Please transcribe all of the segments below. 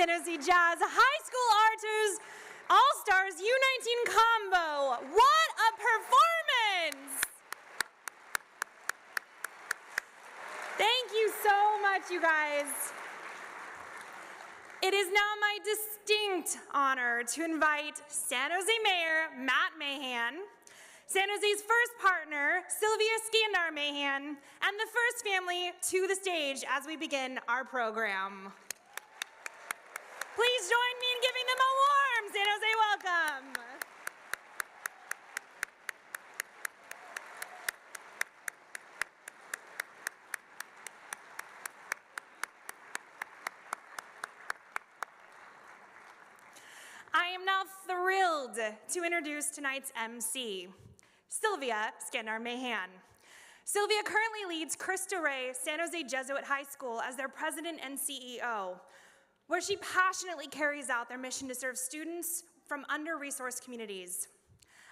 San Jose Jazz High School Artus All-Stars U19 combo. What a performance! Thank you so much, you guys. It is now my distinct honor to invite San Jose Mayor Matt Mahan, San Jose's first partner, Sylvia Skandar Mahan, and the first family to the stage as we begin our program. Please join me in giving them a warm San Jose welcome. I am now thrilled to introduce tonight's MC, Sylvia Skandar Mahan. Sylvia currently leads Cristo Rey San Jose Jesuit High School as their president and CEO, where she passionately carries out their mission to serve students from under-resourced communities.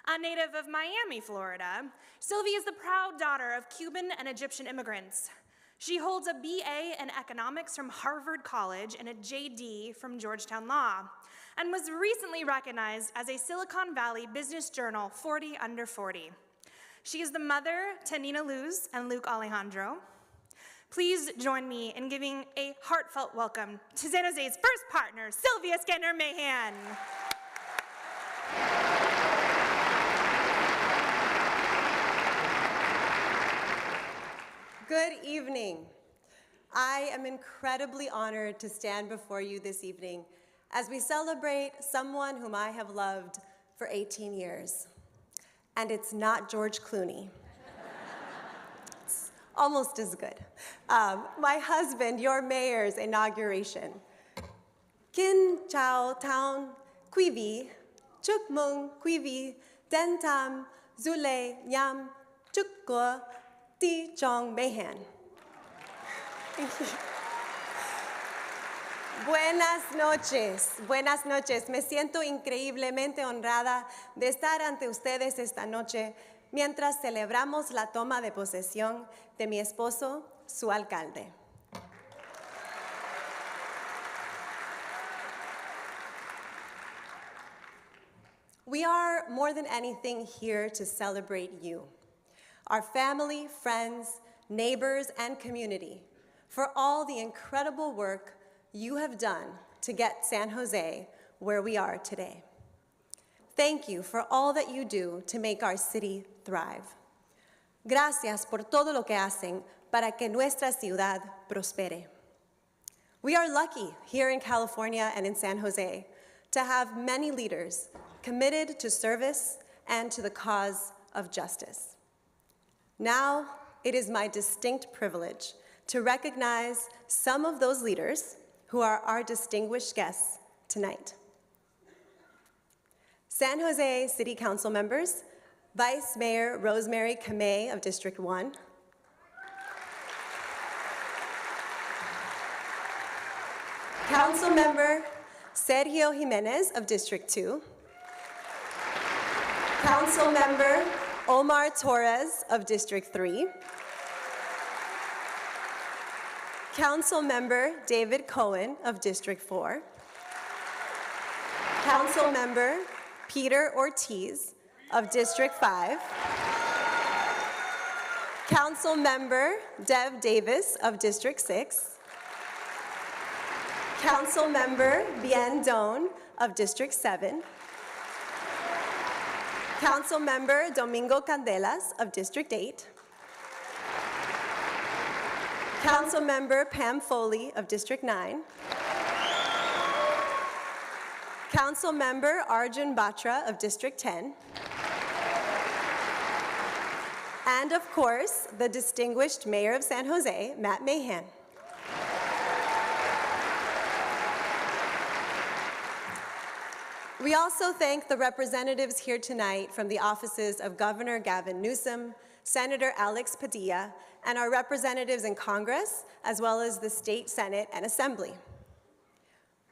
A native of Miami, Florida, Sylvia is the proud daughter of Cuban and Egyptian immigrants. She holds a BA in economics from Harvard College and a JD from Georgetown Law, and was recently recognized as a Silicon Valley Business Journal 40 Under 40. She is the mother to Nina Luz and Luke Alejandro. Please join me in giving a heartfelt welcome to San Jose's first partner, Sylvia Skandar Mahan. Good evening. I am incredibly honored to stand before you this evening as we celebrate someone whom I have loved for 18 years. And it's not George Clooney. It's almost as good. My husband, your mayor's inauguration. Kin Chao Town Quivi, Chuk Mung Quivi, Dentam, Zule, Nyam, Chukko, Ti Chong Mahan. Thank you. Buenas noches. Me siento increíblemente honrada de estar ante ustedes esta noche mientras celebramos la toma de posesión de mi esposo, su alcalde. We are more than anything here to celebrate you, our family, friends, neighbors, and community, for all the incredible work you have done to get San Jose where we are today. Thank you for all that you do to make our city thrive. Gracias por todo lo que hacen para que nuestra ciudad prospere. We are lucky here in California and in San Jose to have many leaders committed to service and to the cause of justice. Now, it is my distinct privilege to recognize some of those leaders who are our distinguished guests tonight. San Jose City Council members, Vice Mayor Rosemary Kamei of District 1, Council Member Sergio Jimenez of District 2, Council Member Omar Torres of District 3, Council Member David Cohen of District 4, Council Member Peter Ortiz of District 5, Council Member Dev Davis of District 6, Council Member Bien Doan of District 7, Council Member Domingo Candelas of District 8, Council Member Pam Foley of District 9, Council Member Arjun Batra of District 10, and of course, the distinguished Mayor of San Jose, Matt Mahan. We also thank the representatives here tonight from the offices of Governor Gavin Newsom, Senator Alex Padilla, and our representatives in Congress, as well as the State Senate and Assembly.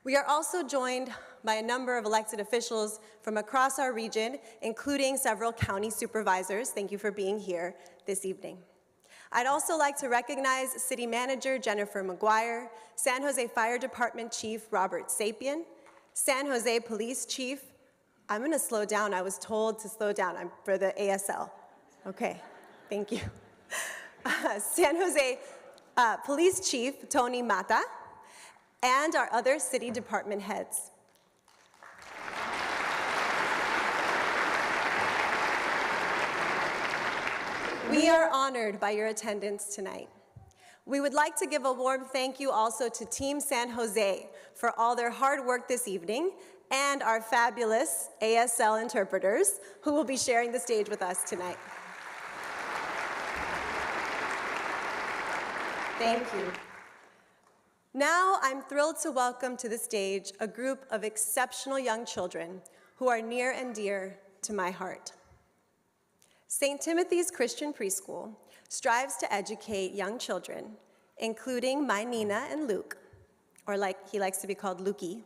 We are also joined by a number of elected officials from across our region, including several county supervisors. Thank you for being here this evening. I'd also like to recognize City Manager Jennifer McGuire, San Jose Fire Department Chief Robert Sapien, San Jose Police Chief, I'm gonna slow down, I was told to slow down, I'm for the ASL. Okay, thank you. San Jose Police Chief Tony Mata, and our other city department heads. We are honored by your attendance tonight. We would like to give a warm thank you also to Team San Jose for all their hard work this evening, and our fabulous ASL interpreters who will be sharing the stage with us tonight. Thank you. Now I'm thrilled to welcome to the stage a group of exceptional young children who are near and dear to my heart. St. Timothy's Christian Preschool strives to educate young children, including my Nina and Luke, or like he likes to be called Lukey,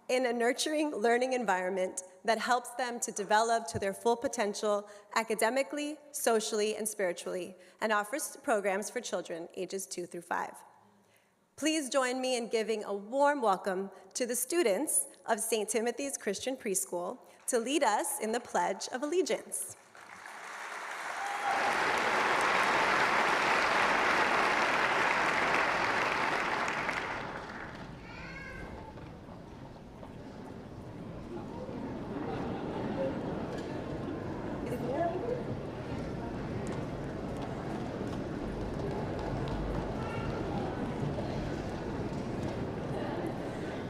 in a nurturing learning environment that helps them to develop to their full potential academically, socially, and spiritually, and offers programs for children ages 2 through 5. Please join me in giving a warm welcome to the students of St. Timothy's Christian Preschool to lead us in the Pledge of Allegiance.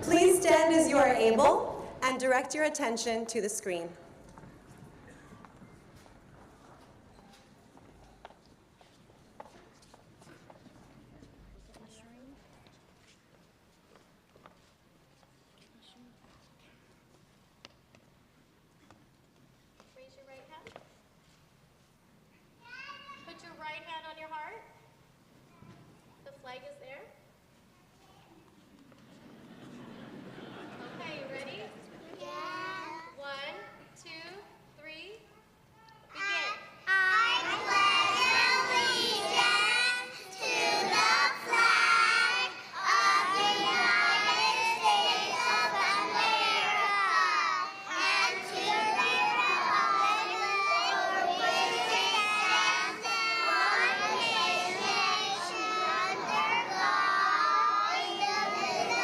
Please stand as you are able and direct your attention to the screen. Raise your right hand. Put your right hand on your heart. The flag is there. Okay, you ready? Yeah. 1, 2, 3. Begin. I pledge allegiance to the flag of the United States of America and to the republic for which it stands, one nation, under God, indivisible,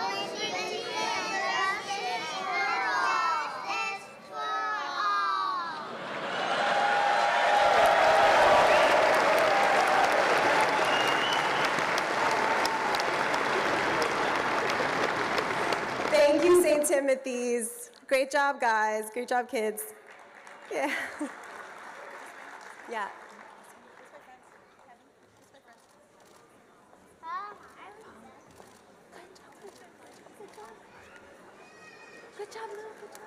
with liberty and justice for all. Thank you, St. Timothy's. Great job, guys. Great job, kids. Yeah. Yeah. Good job, Lou. Good job.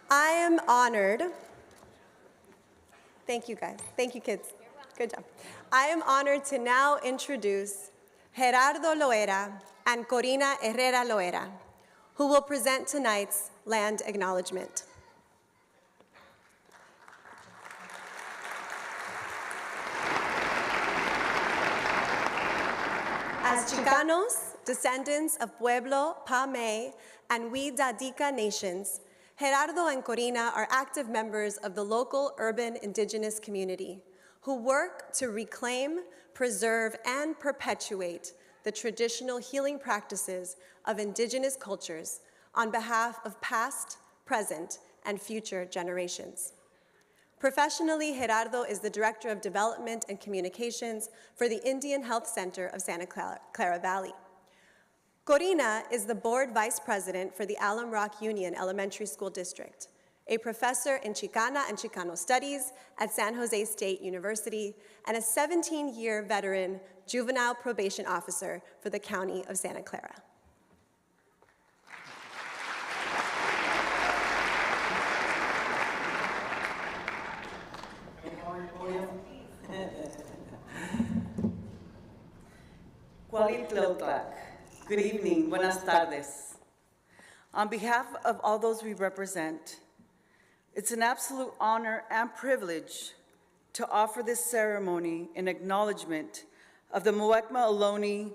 I am honored. Thank you, guys. Thank you, kids. Good job. I am honored to now introduce Gerardo Loera and Corina Herrera Loera, who will present tonight's land acknowledgement. As Chicanos, descendants of Pueblo, Pamey, and Huidadica nations, Gerardo and Corina are active members of the local urban indigenous community who work to reclaim, preserve, and perpetuate the traditional healing practices of indigenous cultures on behalf of past, present, and future generations. Professionally, Gerardo is the Director of Development and Communications for the Indian Health Center of Santa Clara Valley. Corina is the Board Vice President for the Alum Rock Union Elementary School District, a professor in Chicana and Chicano Studies at San Jose State University, and a 17-year veteran juvenile probation officer for the County of Santa Clara. Cualitlautlac. Good evening, buenas tardes. On behalf of all those we represent, It's an absolute honor and privilege to offer this ceremony in acknowledgement of the Muwekma Ohlone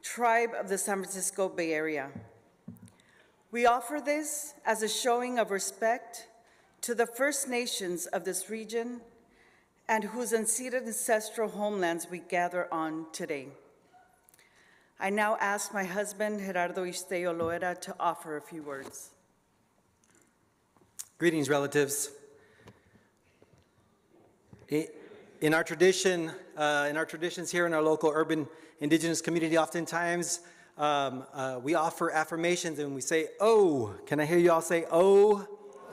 tribe of the San Francisco Bay Area. We offer this as a showing of respect to the First Nations of this region and whose unceded ancestral homelands we gather on today. I now ask my husband, Gerardo Istello Loera, to offer a few words. Greetings, relatives. In our traditions here in our local urban indigenous community, oftentimes we offer affirmations and we say, "Oh." Can I hear you all say, "Oh"?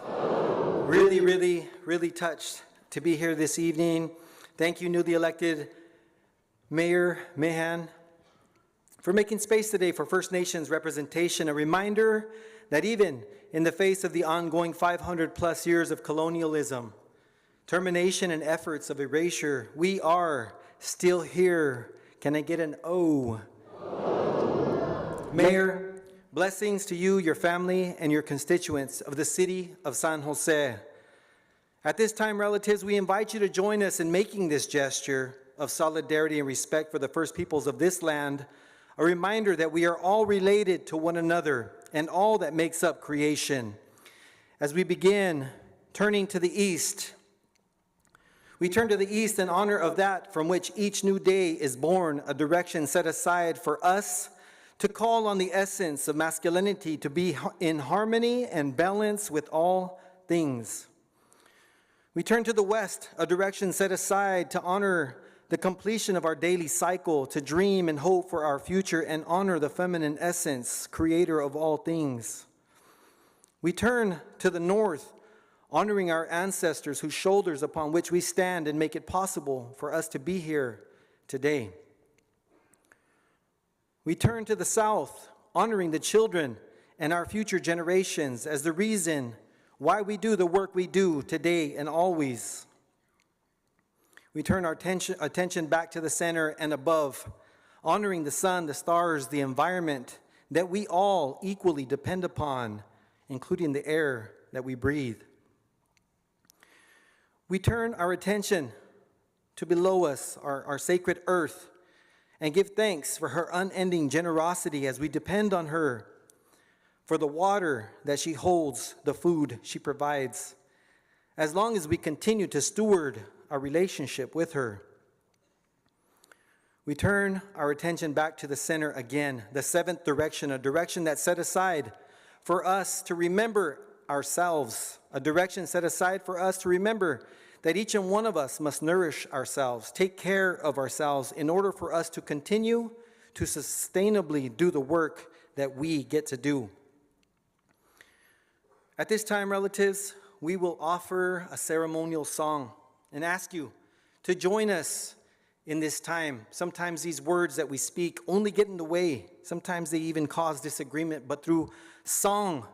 Oh. Really, really, really touched to be here this evening. Thank you, newly elected Mayor Mahan, for making space today for First Nations representation. A reminder that even in the face of the ongoing 500+ years of colonialism, termination and efforts of erasure, we are still here. Can I get an O? Oh. Mayor, blessings to you, your family, and your constituents of the city of San Jose. At this time, relatives, we invite you to join us in making this gesture of solidarity and respect for the First Peoples of this land, a reminder that we are all related to one another and all that makes up creation. As we begin turning to the east, we turn to the east in honor of that from which each new day is born, a direction set aside for us to call on the essence of masculinity to be in harmony and balance with all things. We turn to the west, a direction set aside to honor the completion of our daily cycle, to dream and hope for our future and honor the feminine essence, creator of all things. We turn to the north, honoring our ancestors whose shoulders upon which we stand and make it possible for us to be here today. We turn to the south, honoring the children and our future generations as the reason why we do the work we do today and always. We turn our attention back to the center and above, honoring the sun, the stars, the environment that we all equally depend upon, including the air that we breathe. We turn our attention to below us, our sacred earth, and give thanks for her unending generosity as we depend on her for the water that she holds, the food she provides, as long as we continue to steward our relationship with her. We turn our attention back to the center again, the seventh direction, a direction that's set aside for us to remember ourselves, a direction set aside for us to remember that each and one of us must nourish ourselves, take care of ourselves in order for us to continue to sustainably do the work that we get to do. At this time, relatives, we will offer a ceremonial song and ask you to join us in this time. Sometimes these words that we speak only get in the way. Sometimes they even cause disagreement, but through song,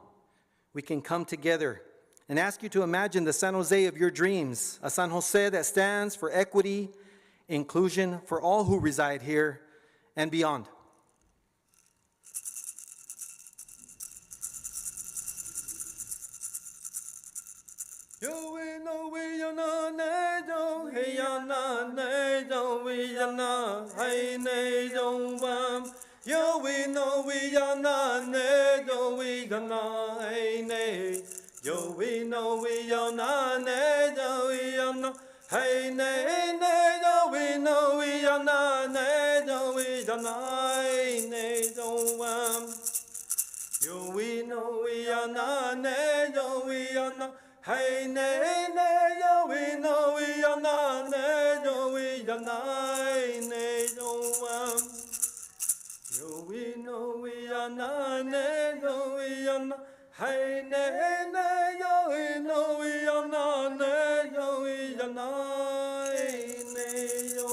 we can come together and ask you to imagine the San Jose of your dreams, a San Jose that stands for equity, inclusion for all who reside here and beyond. Yo we no we ya na ne do hey ya na ne do we ya na hey ne do bam. Yo we no we ya na ne do we ya na hey ne. Yo we no we ya na ne do we ya na hey ne ne do we no we ya na ne do we ya na hey ne do bam. Yo we no we ya na ne do we ya na. Hey ne ne yo we no we ya na ne yo we ya na ne yo yo we no we ya na ne yo we ya na hey ne ne yo we no we ya na ne yo we ya na ne yo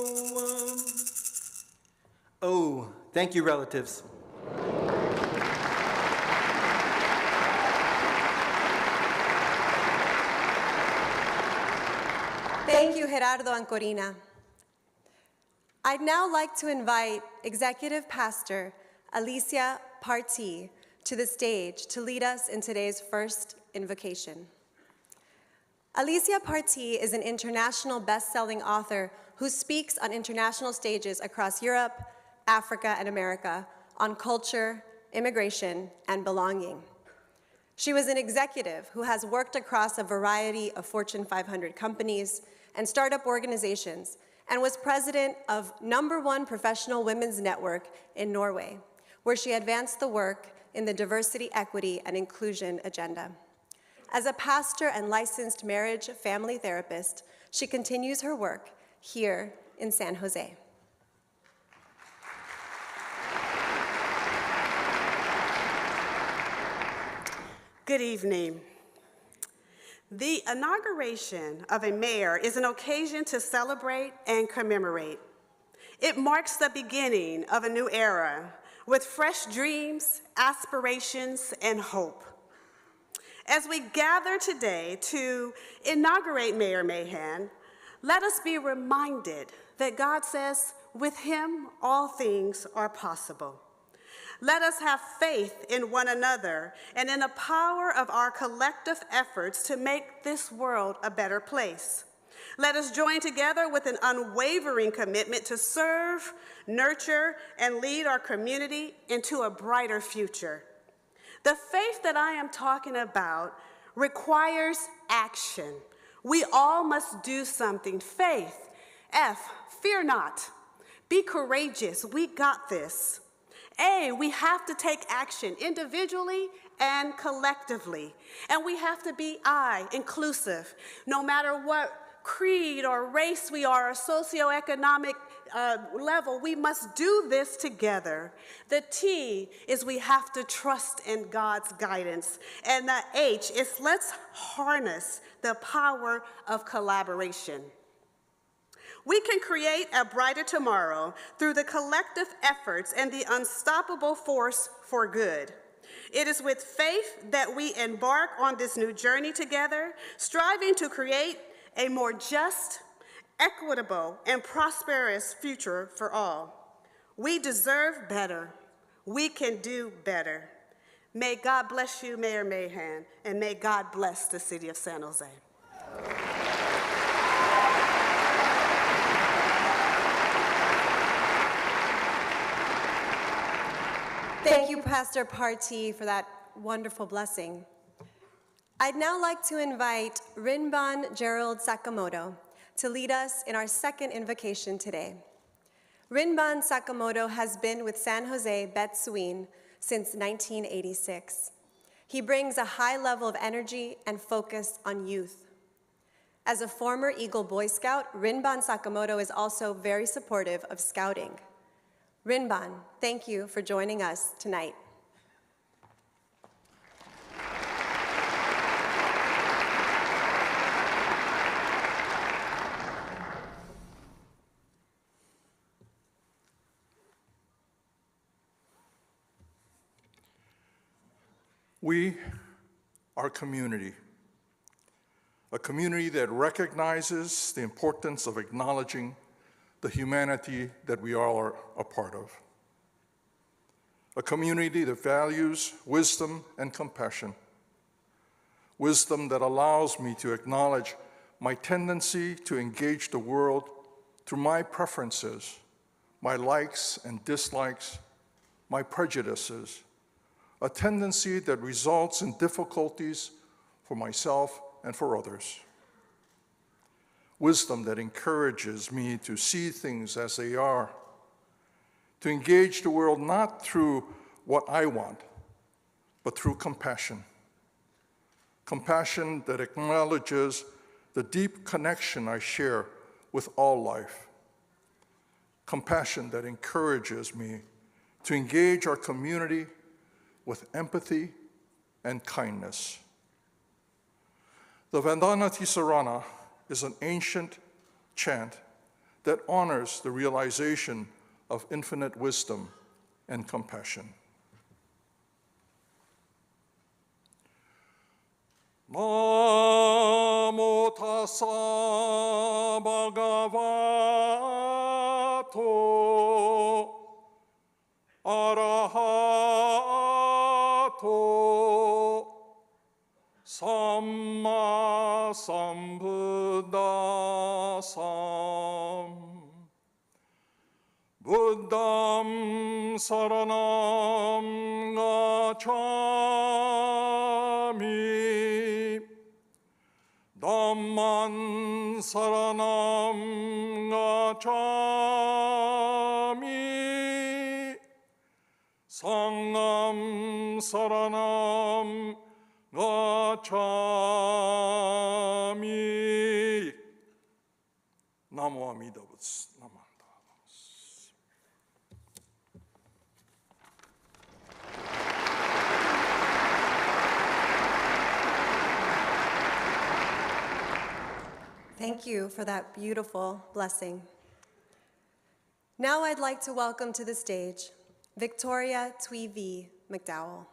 Oh, thank you, relatives. Thank you, Gerardo and Corina. I'd now like to invite Executive Pastor Alicia Partee to the stage to lead us in today's first invocation. Alicia Partee is an international best-selling author who speaks on international stages across Europe, Africa, and America on culture, immigration, and belonging. She was an executive who has worked across a variety of Fortune 500 companies and startup organizations and was president of #1 Professional Women's Network in Norway, where she advanced the work in the diversity, equity, and inclusion agenda. As a pastor and licensed marriage family therapist, she continues her work here in San Jose. Good evening. The inauguration of a mayor is an occasion to celebrate and commemorate. It marks the beginning of a new era with fresh dreams, aspirations, and hope. As we gather today to inaugurate Mayor Mahan, let us be reminded that God says, with him, all things are possible. Let us have faith in one another and in the power of our collective efforts to make this world a better place. Let us join together with an unwavering commitment to serve, nurture, and lead our community into a brighter future. The faith that I am talking about requires action. We all must do something. Faith. F, fear not. Be courageous. We got this. A, we have to take action individually and collectively. And we have to be I, inclusive. No matter what creed or race we are, or socioeconomic level, we must do this together. The T is we have to trust in God's guidance. And the H is let's harness the power of collaboration. We can create a brighter tomorrow through the collective efforts and the unstoppable force for good. It is with faith that we embark on this new journey together, striving to create a more just, equitable, and prosperous future for all. We deserve better. We can do better. May God bless you, Mayor Mahan, and may God bless the city of San Jose. Thank you, Pastor Partee, for that wonderful blessing. I'd now like to invite Rinban Gerald Sakamoto to lead us in our second invocation today. Rinban Sakamoto has been with San Jose Betsuin since 1986. He brings a high level of energy and focus on youth. As a former Eagle Boy Scout, Rinban Sakamoto is also very supportive of scouting. Rinban, thank you for joining us tonight. We are a community that recognizes the importance of acknowledging the humanity that we all are a part of. A community that values wisdom and compassion. Wisdom that allows me to acknowledge my tendency to engage the world through my preferences, my likes and dislikes, my prejudices, a tendency that results in difficulties for myself and for others. Wisdom that encourages me to see things as they are, to engage the world not through what I want, but through compassion. Compassion that acknowledges the deep connection I share with all life. Compassion that encourages me to engage our community with empathy and kindness. The Vandana Tisarana is an ancient chant that honors the realization of infinite wisdom and compassion. Namo tassa bhagavato arahato Samma Sambuddhasam Buddham Saranam Gacchami Dhamman Saranam Gacchami Sangham Saranam Gacchami. Namo Amida Butsu. Namanda. Thank you for that beautiful blessing. Now I'd like to welcome to the stage Victoria Tweevee McDowell.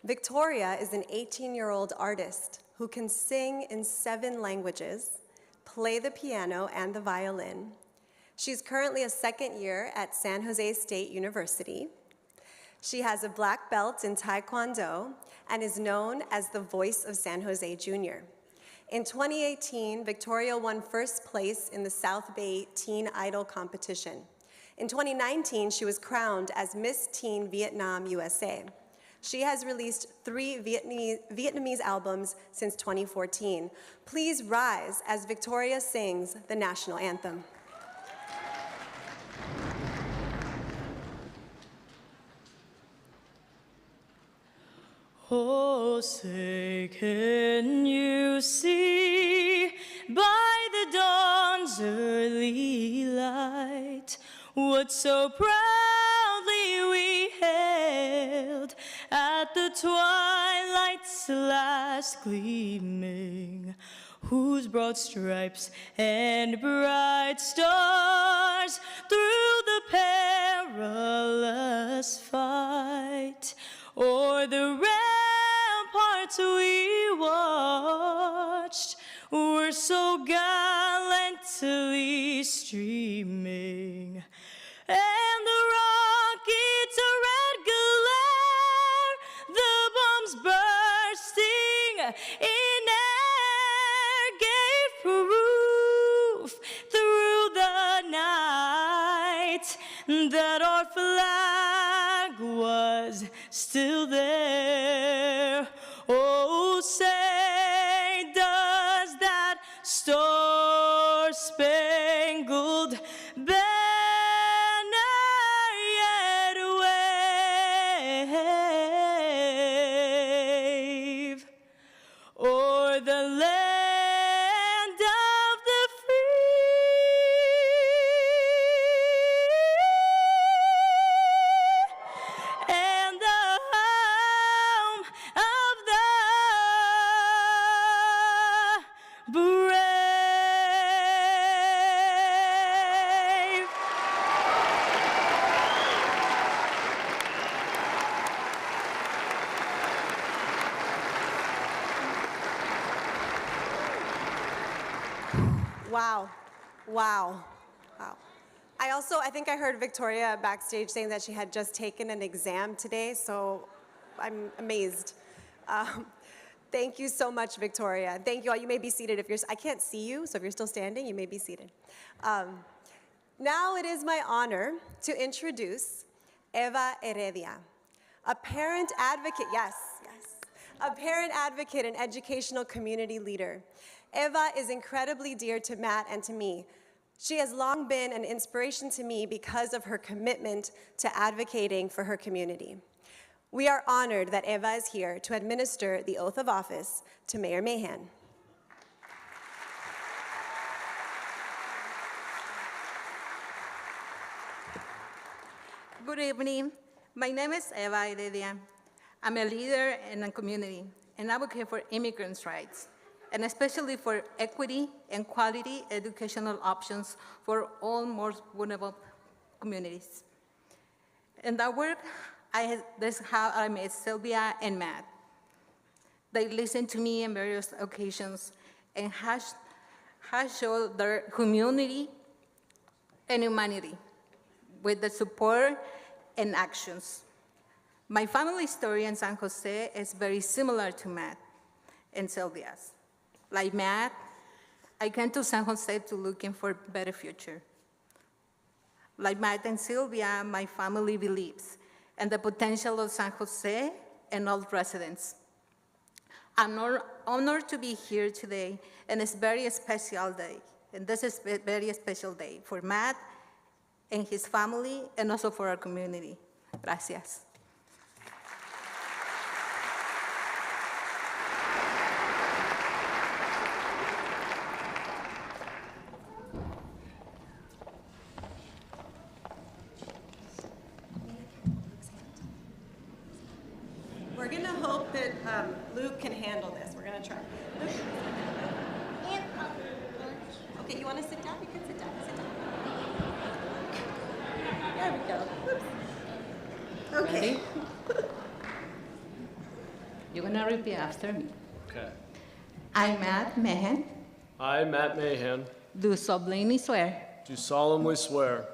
Victoria is an 18-year-old artist who can sing in 7 languages, play the piano and the violin. She's currently a second year at San Jose State University. She has a black belt in Taekwondo and is known as the voice of San Jose Junior. In 2018, Victoria won first place in the South Bay Teen Idol competition. In 2019, she was crowned as Miss Teen Vietnam USA. She has released 3 Vietnamese albums since 2014. Please rise as Victoria sings the national anthem. Oh, say, can you see by the dawn's early light what so proudly we hailed at the twilight's last gleaming, whose broad stripes and bright stars through the perilous fight o'er the ramparts we watched were so gallantly streaming, and the rocket's red glare, the bombs bursting in air, gave proof through the night that our flag was still there. Oh, say, does that star-spangled banner yet wave o'er the land of the free and the home of the brave? Wow, wow, wow. I think I heard Victoria backstage saying that she had just taken an exam today, so I'm amazed. Thank you so much, Victoria. Thank you all. You may be seated if I can't see you, so if you're still standing, you may be seated. Now it is my honor to introduce Eva Heredia, a parent advocate, yes, a parent advocate and educational community leader. Eva is incredibly dear to Matt and to me. She has long been an inspiration to me because of her commitment to advocating for her community. We are honored that Eva is here to administer the oath of office to Mayor Mahan. Good evening. My name is Eva Heredia. I'm a leader in the community and advocate for immigrants' rights, and especially for equity and quality educational options for all most vulnerable communities. In that work, this is how I met Sylvia and Matt. They listened to me on various occasions and has showed their humanity and humanity with the support and actions. My family story in San Jose is very similar to Matt. and Sylvia's. Like Matt, I came to San Jose to looking for a better future. Like Matt and Sylvia, my family believes in the potential of San Jose and all residents. I'm honored to be here today, and it's a very special day. And this is a very special day for Matt and his family, and also for our community. Gracias. We're going to hope that Luke can handle this. We're going to try. Luke? Okay, you want to sit down? You can sit down. Sit down. There we go. Oops. Okay. Ready? You're going to repeat after me. Okay. I, Matt Mahan, I, Matt Mahan, do solemnly swear do solemnly swear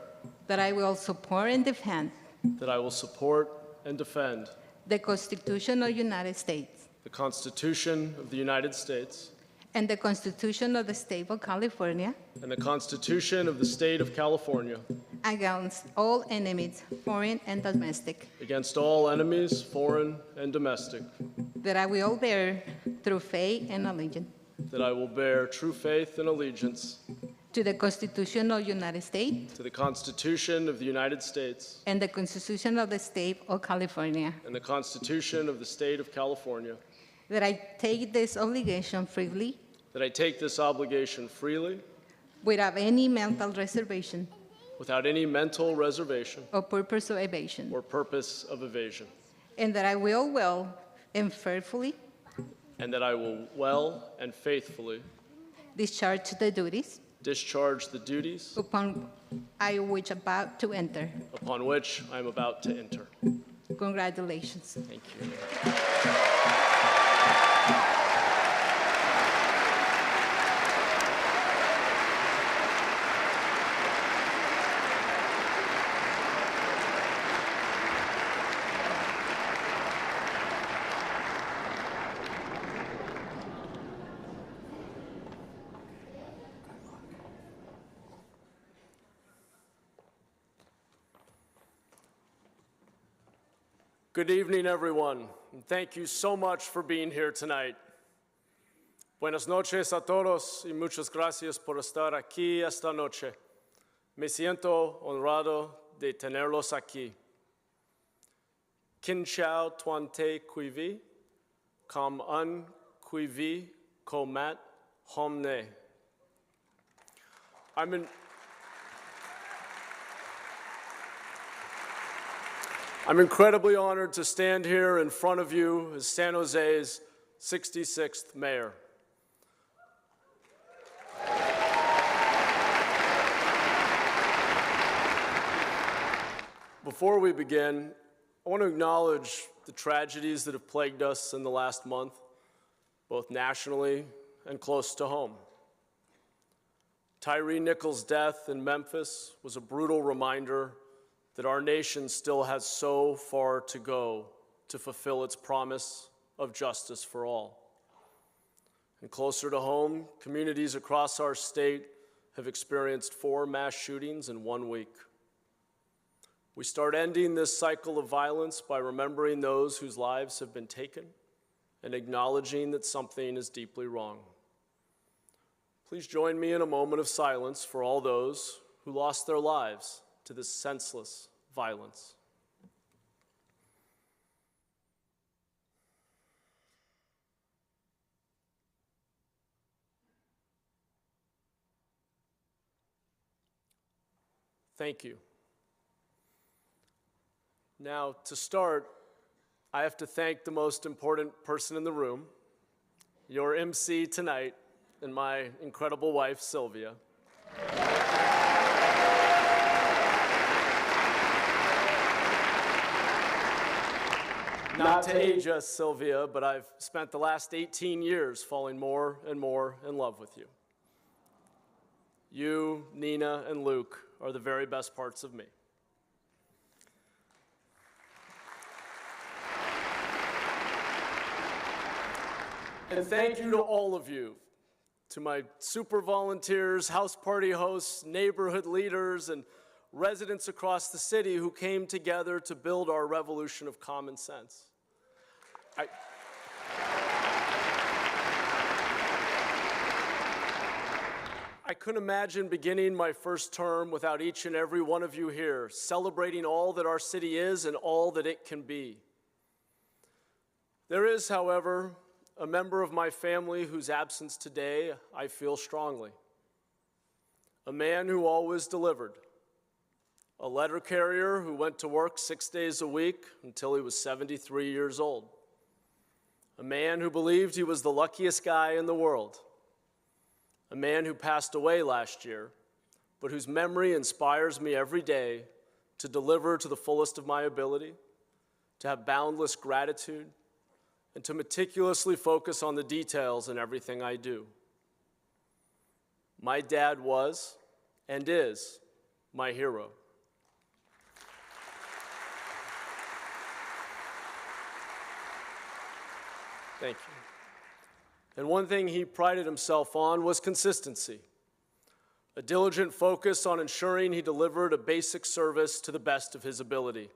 that I will support and defend that I will support and defend the Constitution of the United States the Constitution of the United States and the Constitution of the State of California and the Constitution of the State of California against all enemies, foreign and domestic, against all enemies, foreign and domestic, that I will bear through faith and allegiance that I will bear true faith and allegiance to the Constitution of the United States to the Constitution of the United States and the Constitution of the State of California, and the Constitution of the State of California, that I take this obligation freely that I take this obligation freely without any mental reservation without any mental reservation or purpose of evasion, or purpose of evasion, and that I will well and faithfully and that I will well and faithfully discharge the duties discharge the duties upon I which about to enter. upon which I am about to enter. Congratulations. Thank you. Good evening, everyone, and thank you so much for being here tonight. Buenas noches a todos y muchas gracias por estar aquí esta noche. Me siento honrado de tenerlos aquí. Kin chao tuan te cuivi, kam un cuivi comat homne. I'm incredibly honored to stand here in front of you as San Jose's 66th mayor. Before we begin, I want to acknowledge the tragedies that have plagued us in the last month, both nationally and close to home. Tyree Nichols' death in Memphis was a brutal reminder that our nation still has so far to go to fulfill its promise of justice for all. And closer to home, communities across our state have experienced 4 mass shootings in 1 week. We start ending this cycle of violence by remembering those whose lives have been taken and acknowledging that something is deeply wrong. Please join me in a moment of silence for all those who lost their lives to this senseless violence. Thank you. Now, to start, I have to thank the most important person in the room, your MC tonight, and my incredible wife, Sylvia. Not to age us, Sylvia, but I've spent the last 18 years falling more and more in love with you. You, Nina, and Luke are the very best parts of me. And thank you to all of you, to my super volunteers, house party hosts, neighborhood leaders, and residents across the city who came together to build our revolution of common sense. I couldn't imagine beginning my first term without each and every one of you here, celebrating all that our city is and all that it can be. There is, however, a member of my family whose absence today I feel strongly. A man who always delivered. A letter carrier who went to work 6 days a week until he was 73 years old. A man who believed he was the luckiest guy in the world. A man who passed away last year, but whose memory inspires me every day to deliver to the fullest of my ability, to have boundless gratitude, and to meticulously focus on the details in everything I do. My dad was, and is, my hero. Thank you. And one thing he prided himself on was consistency, a diligent focus on ensuring he delivered a basic service to the best of his ability.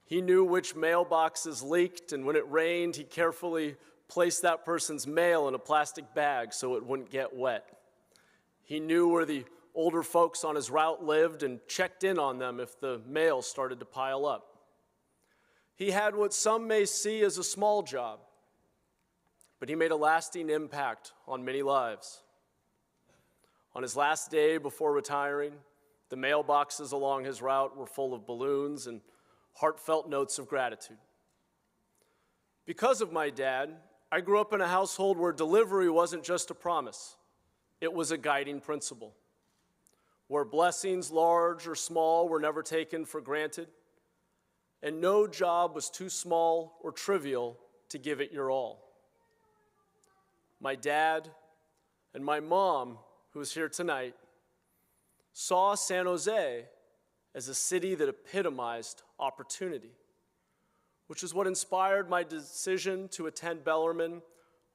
He knew which mailboxes leaked, and when it rained, he carefully placed that person's mail in a plastic bag so it wouldn't get wet. He knew where the older folks on his route lived and checked in on them if the mail started to pile up. He had what some may see as a small job, but he made a lasting impact on many lives. On his last day before retiring, the mailboxes along his route were full of balloons and heartfelt notes of gratitude. Because of my dad, I grew up in a household where delivery wasn't just a promise, it was a guiding principle, where blessings, large or small, were never taken for granted, and no job was too small or trivial to give it your all. My dad and my mom, who is here tonight, saw San Jose as a city that epitomized opportunity, which is what inspired my decision to attend Bellarmine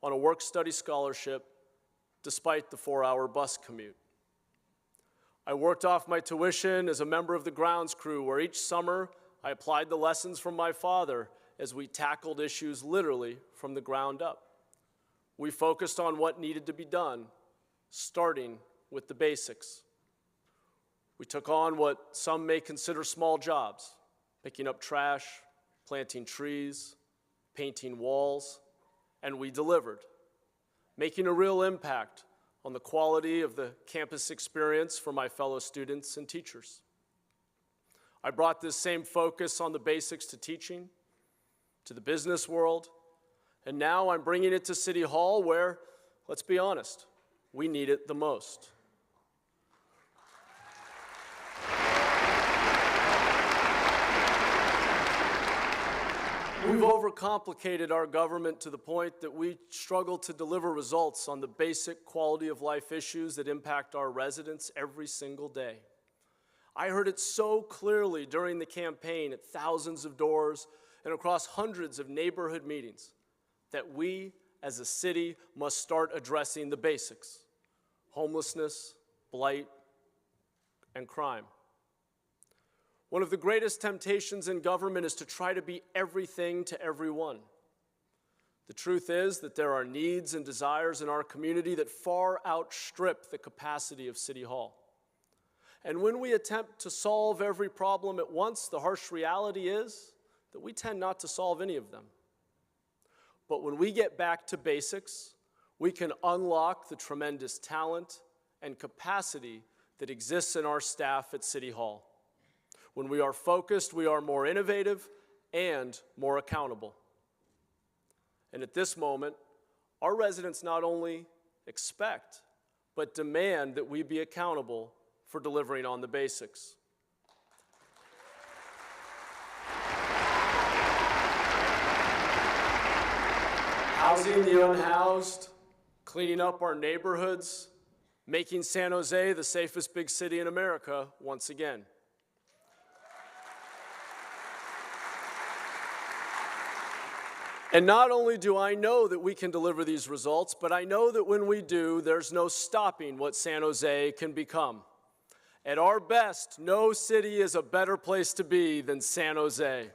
on a work-study scholarship despite the 4-hour bus commute. I worked off my tuition as a member of the grounds crew, where each summer I applied the lessons from my father as we tackled issues literally from the ground up. We focused on what needed to be done, starting with the basics. We took on what some may consider small jobs, picking up trash, planting trees, painting walls, and we delivered, making a real impact on the quality of the campus experience for my fellow students and teachers. I brought this same focus on the basics to teaching, to the business world, and now I'm bringing it to City Hall where, let's be honest, we need it the most. We've overcomplicated our government to the point that we struggle to deliver results on the basic quality of life issues that impact our residents every single day. I heard it so clearly during the campaign at thousands of doors and across hundreds of neighborhood meetings that we as a city must start addressing the basics: homelessness, blight, and crime. One of the greatest temptations in government is to try to be everything to everyone. The truth is that there are needs and desires in our community that far outstrip the capacity of City Hall. And when we attempt to solve every problem at once, the harsh reality is that we tend not to solve any of them. But when we get back to basics, we can unlock the tremendous talent and capacity that exists in our staff at City Hall. When we are focused, we are more innovative and more accountable. And at this moment, our residents not only expect, but demand that we be accountable for delivering on the basics. Housing the unhoused, cleaning up our neighborhoods, making San Jose the safest big city in America once again. And not only do I know that we can deliver these results, but I know that when we do, there's no stopping what San Jose can become. At our best, no city is a better place to be than San Jose.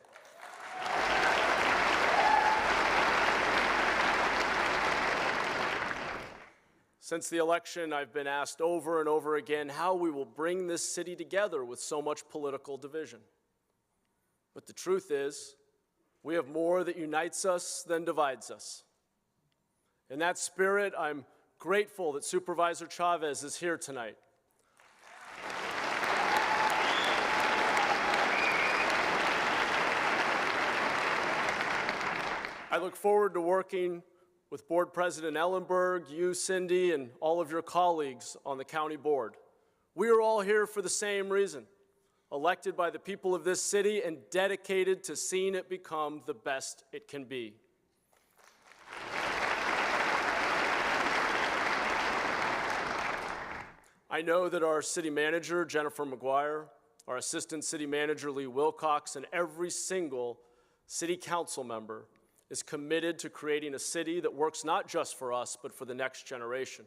Since the election, I've been asked over and over again how we will bring this city together with so much political division. But the truth is, we have more that unites us than divides us. In that spirit, I'm grateful that Supervisor Chavez is here tonight. I look forward to working with Board President Ellenberg, you, Cindy, and all of your colleagues on the county board. We are all here for the same reason, elected by the people of this city and dedicated to seeing it become the best it can be. I know that our city manager, Jennifer McGuire, our assistant city manager, Lee Wilcox, and every single city council member is committed to creating a city that works not just for us, but for the next generation.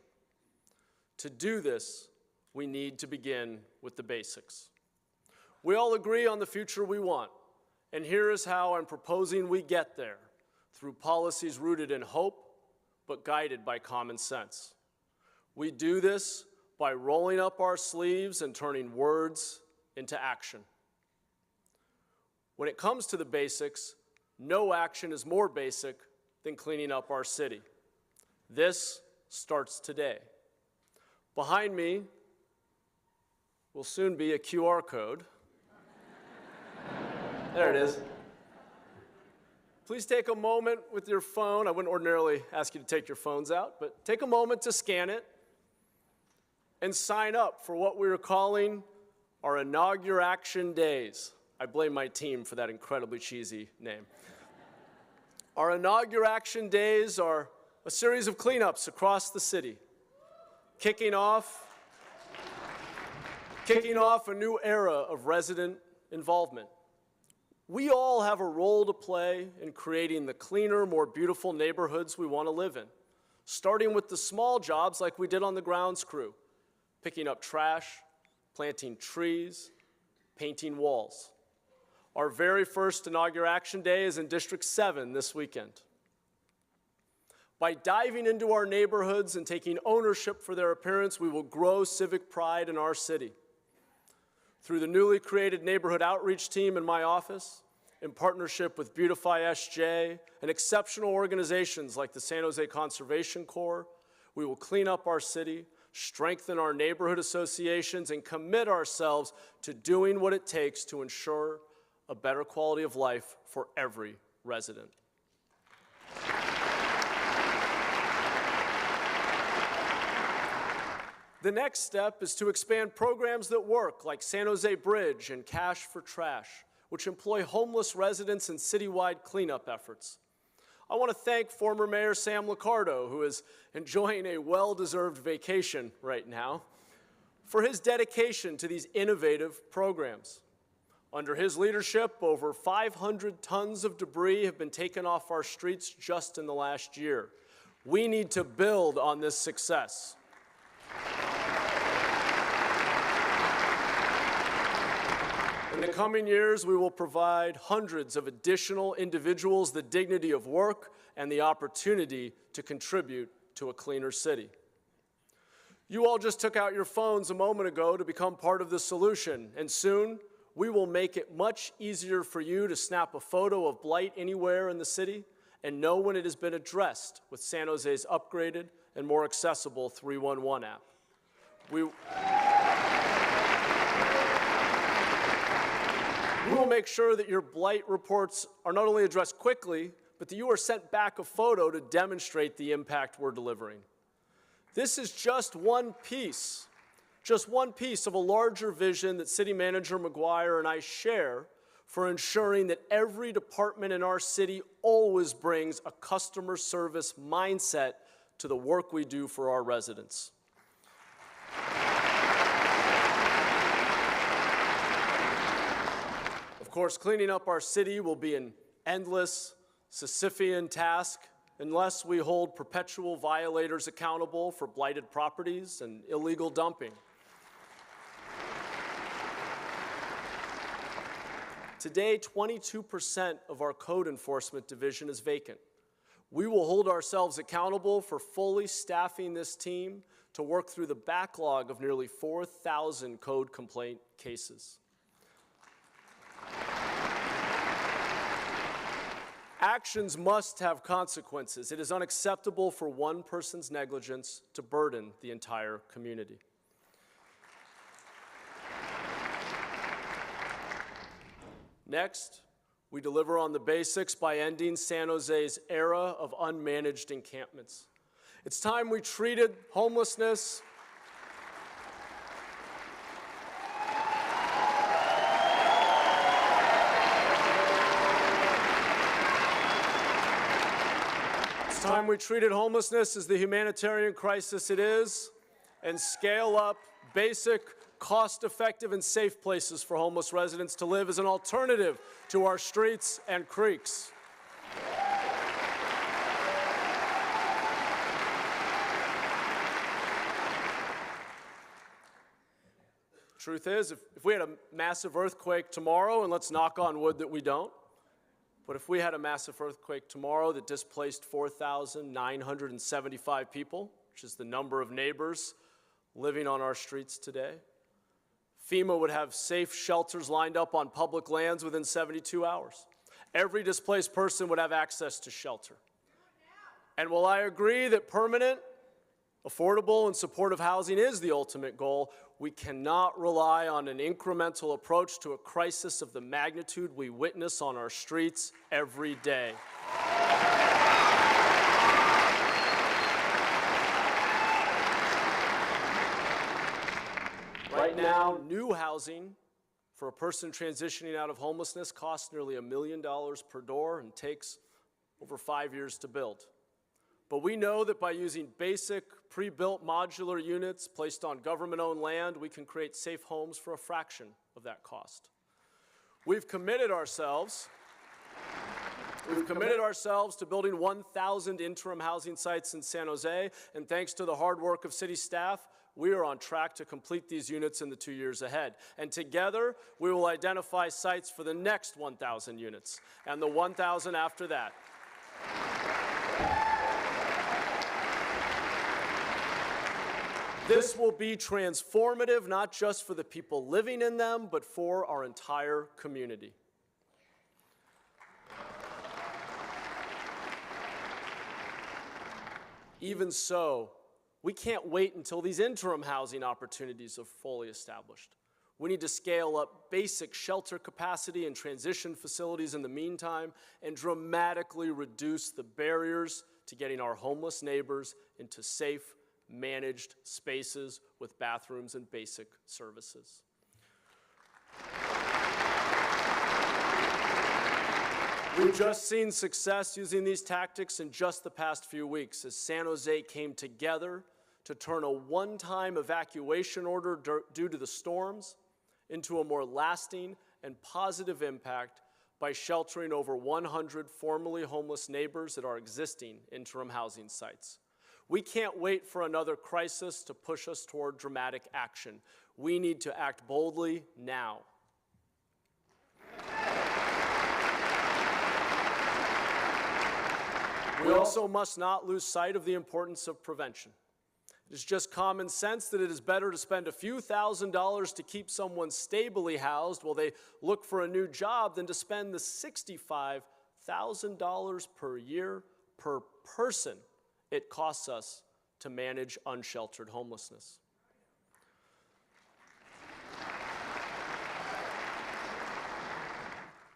To do this, we need to begin with the basics. We all agree on the future we want, and here is how I'm proposing we get there, through policies rooted in hope, but guided by common sense. We do this by rolling up our sleeves and turning words into action. When it comes to the basics, no action is more basic than cleaning up our city. This starts today. Behind me will soon be a QR code. There it is. Please take a moment with your phone. I wouldn't ordinarily ask you to take your phones out, but take a moment to scan it and sign up for what we're calling our Inauguration Days. I blame my team for that incredibly cheesy name. Our Inauguration Days are a series of cleanups across the city, kicking off a new era of resident involvement. We all have a role to play in creating the cleaner, more beautiful neighborhoods we want to live in, starting with the small jobs like we did on the grounds crew, picking up trash, planting trees, painting walls. Our very first Inauguration Day is in District 7 this weekend. By diving into our neighborhoods and taking ownership for their appearance, we will grow civic pride in our city. Through the newly created neighborhood outreach team in my office, in partnership with Beautify SJ and exceptional organizations like the San Jose Conservation Corps, we will clean up our city, strengthen our neighborhood associations, and commit ourselves to doing what it takes to ensure a better quality of life for every resident. The next step is to expand programs that work, like San Jose Bridge and Cash for Trash, which employ homeless residents in citywide cleanup efforts. I want to thank former Mayor Sam Liccardo, who is enjoying a well-deserved vacation right now, for his dedication to these innovative programs. Under his leadership, over 500 tons of debris have been taken off our streets just in the last year. We need to build on this success. In the coming years, we will provide hundreds of additional individuals the dignity of work and the opportunity to contribute to a cleaner city. You all just took out your phones a moment ago to become part of the solution, and soon we will make it much easier for you to snap a photo of blight anywhere in the city and know when it has been addressed with San Jose's upgraded and more accessible 311 app. We will make sure that your blight reports are not only addressed quickly, but that you are sent back a photo to demonstrate the impact we're delivering. This is just one piece of a larger vision that City Manager McGuire and I share for ensuring that every department in our city always brings a customer service mindset to the work we do for our residents. Of course, cleaning up our city will be an endless Sisyphean task unless we hold perpetual violators accountable for blighted properties and illegal dumping. Today, 22% of our code enforcement division is vacant. We will hold ourselves accountable for fully staffing this team to work through the backlog of nearly 4,000 code complaint cases. Actions must have consequences. It is unacceptable for one person's negligence to burden the entire community. Next, we deliver on the basics by ending San Jose's era of unmanaged encampments. It's time we treated homelessness as the humanitarian crisis it is, and scale up basic, cost-effective, and safe places for homeless residents to live as an alternative to our streets and creeks. Truth is, if we had a massive earthquake tomorrow, and let's knock on wood that we don't, but if we had a massive earthquake tomorrow that displaced 4,975 people, which is the number of neighbors living on our streets today, FEMA would have safe shelters lined up on public lands within 72 hours. Every displaced person would have access to shelter. And while I agree that permanent, affordable, and supportive housing is the ultimate goal, we cannot rely on an incremental approach to a crisis of the magnitude we witness on our streets every day. Right now, new housing for a person transitioning out of homelessness costs nearly $1 million per door and takes over 5 years to build. But we know that by using basic, pre-built modular units placed on government-owned land, we can create safe homes for a fraction of that cost. We've committed ourselves to building 1,000 interim housing sites in San Jose, and thanks to the hard work of city staff, we are on track to complete these units in the 2 years ahead. And together, we will identify sites for the next 1,000 units and the 1,000 after that. This will be transformative, not just for the people living in them, but for our entire community. Even so, we can't wait until these interim housing opportunities are fully established. We need to scale up basic shelter capacity and transition facilities in the meantime, and dramatically reduce the barriers to getting our homeless neighbors into safe, managed spaces with bathrooms and basic services. We've just seen success using these tactics in just the past few weeks as San Jose came together to turn a one-time evacuation order due to the storms into a more lasting and positive impact by sheltering over 100 formerly homeless neighbors at our existing interim housing sites. We can't wait for another crisis to push us toward dramatic action. We need to act boldly now. We also must not lose sight of the importance of prevention. It is just common sense that it is better to spend a few $1,000s to keep someone stably housed while they look for a new job than to spend the $65,000 per year per person it costs us to manage unsheltered homelessness.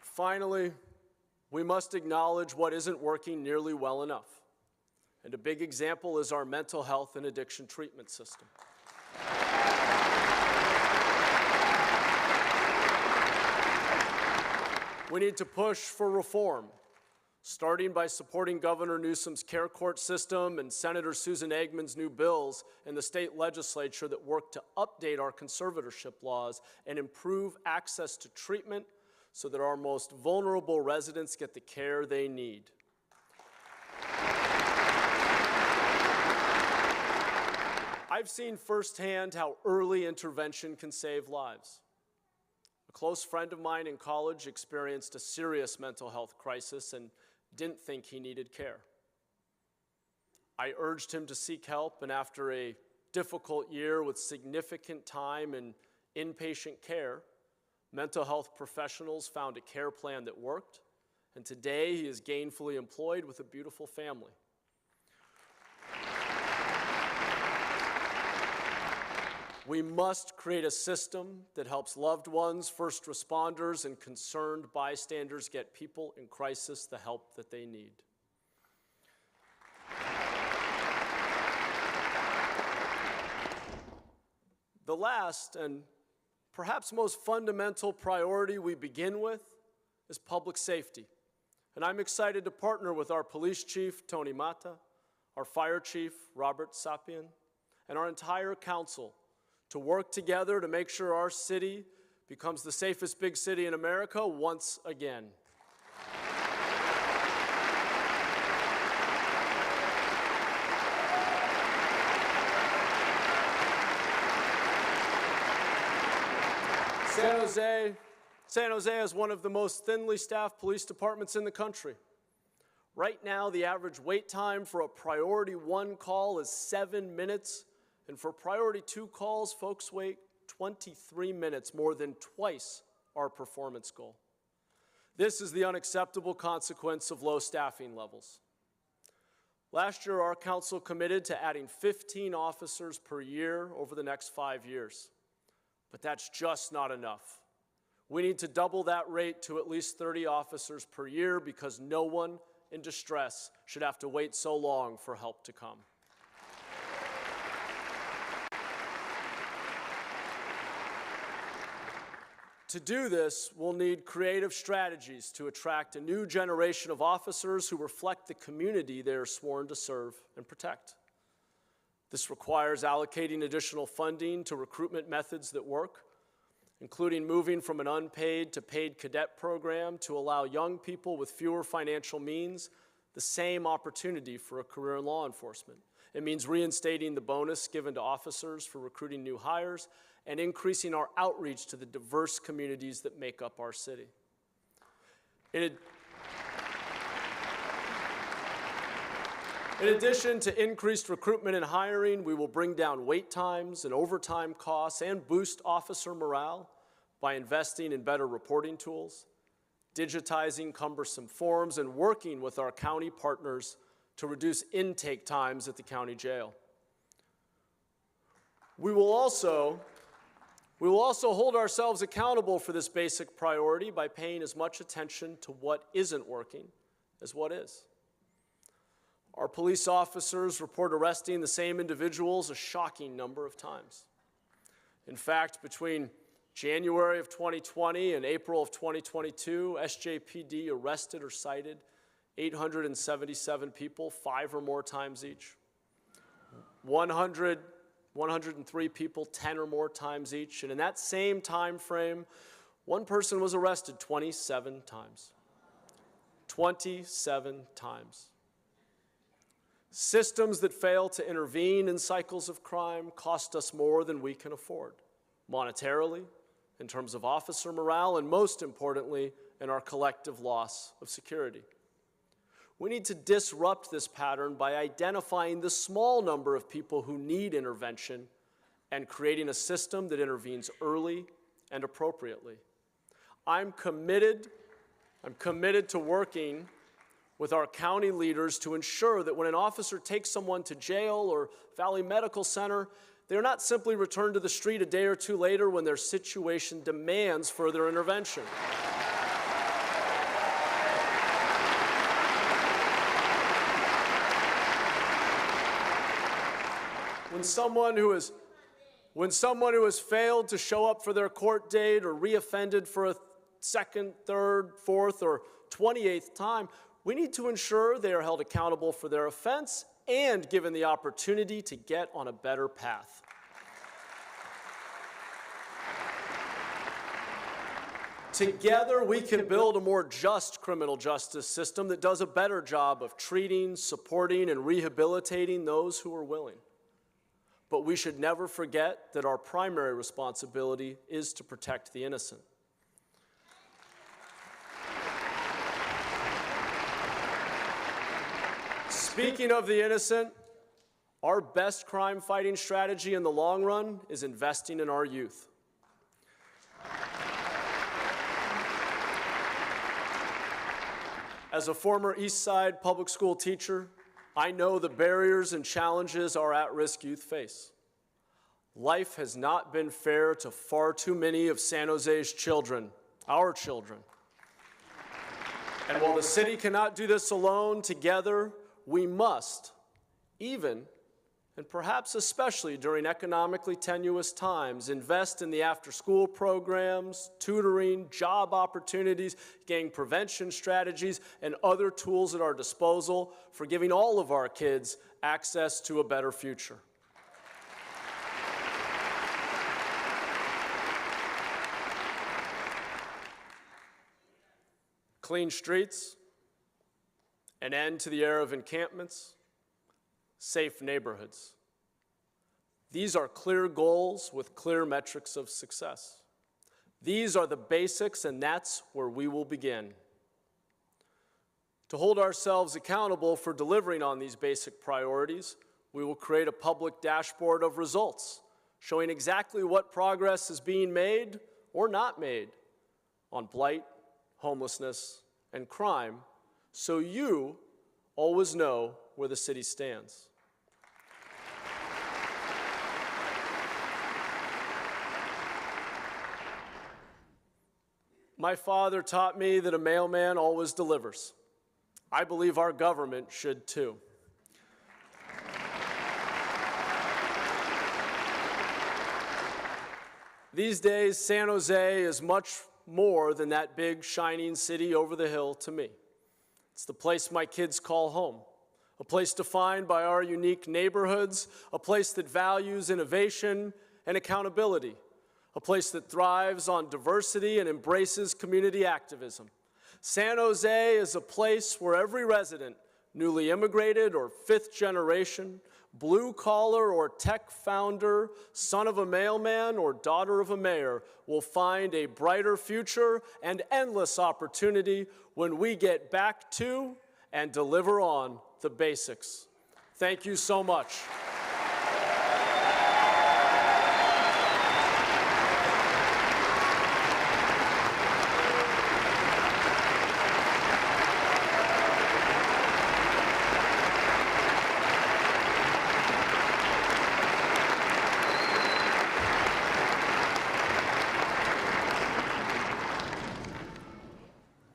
Finally, we must acknowledge what isn't working nearly well enough. And a big example is our mental health and addiction treatment system. We need to push for reform, starting by supporting Governor Newsom's Care Court system and Senator Susan Eggman's new bills in the state legislature that work to update our conservatorship laws and improve access to treatment so that our most vulnerable residents get the care they need. I've seen firsthand how early intervention can save lives. A close friend of mine in college experienced a serious mental health crisis and didn't think he needed care. I urged him to seek help, and after a difficult year with significant time in inpatient care, mental health professionals found a care plan that worked, and today he is gainfully employed with a beautiful family. We must create a system that helps loved ones, first responders, and concerned bystanders get people in crisis the help that they need. The last and perhaps most fundamental priority we begin with is public safety. And I'm excited to partner with our police chief, Tony Mata, our fire chief, Robert Sapien, and our entire council to work together to make sure our city becomes the safest big city in America once again. San Jose is one of the most thinly staffed police departments in the country. Right now, the average wait time for a priority 1 call is 7 minutes, and for priority 2 calls, folks wait 23 minutes, more than twice our performance goal. This is the unacceptable consequence of low staffing levels. Last year, our council committed to adding 15 officers per year over the next 5 years. But that's just not enough. We need to double that rate to at least 30 officers per year because no one in distress should have to wait so long for help to come. To do this, we'll need creative strategies to attract a new generation of officers who reflect the community they are sworn to serve and protect. This requires allocating additional funding to recruitment methods that work, including moving from an unpaid to paid cadet program to allow young people with fewer financial means the same opportunity for a career in law enforcement. It means reinstating the bonus given to officers for recruiting new hires and increasing our outreach to the diverse communities that make up our city. In addition to increased recruitment and hiring, we will bring down wait times and overtime costs and boost officer morale by investing in better reporting tools, digitizing cumbersome forms, and working with our county partners to reduce intake times at the county jail. We will also hold ourselves accountable for this basic priority by paying as much attention to what isn't working as what is. Our police officers report arresting the same individuals a shocking number of times. In fact, between January of 2020 and April of 2022, SJPD arrested or cited 877 people, 5 or more times each. 103 people, 10 or more times each. And in that same time frame, one person was arrested 27 times. 27 times. Systems that fail to intervene in cycles of crime cost us more than we can afford, monetarily, in terms of officer morale, and most importantly, in our collective loss of security. We need to disrupt this pattern by identifying the small number of people who need intervention and creating a system that intervenes early and appropriately. I'm committed to working with our county leaders to ensure that when an officer takes someone to jail or Valley Medical Center, they're not simply returned to the street a day or two later when their situation demands further intervention. When someone who has failed to show up for their court date or reoffended for a second, third, fourth, or 28th time, we need to ensure they are held accountable for their offense and given the opportunity to get on a better path. Together, we can build a more just criminal justice system that does a better job of treating, supporting, and rehabilitating those who are willing. But we should never forget that our primary responsibility is to protect the innocent. Speaking of the innocent, our best crime-fighting strategy in the long run is investing in our youth. As a former East Side public school teacher, I know the barriers and challenges our at-risk youth face. Life has not been fair to far too many of San Jose's children, our children. And while the city cannot do this alone, together, we must, even and perhaps especially during economically tenuous times, invest in the after-school programs, tutoring, job opportunities, gang prevention strategies, and other tools at our disposal for giving all of our kids access to a better future. Clean streets, an end to the era of encampments, safe neighborhoods. These are clear goals with clear metrics of success. These are the basics, and that's where we will begin. To hold ourselves accountable for delivering on these basic priorities, we will create a public dashboard of results, showing exactly what progress is being made or not made on blight, homelessness, and crime, so you always know where the city stands. My father taught me that a mailman always delivers. I believe our government should too. These days, San Jose is much more than that big, shining city over the hill to me. It's the place my kids call home, a place defined by our unique neighborhoods, a place that values innovation and accountability, a place that thrives on diversity and embraces community activism. San Jose is a place where every resident, newly immigrated or fifth generation, blue collar or tech founder, son of a mailman or daughter of a mayor, will find a brighter future and endless opportunity when we get back to and deliver on the basics. Thank you so much.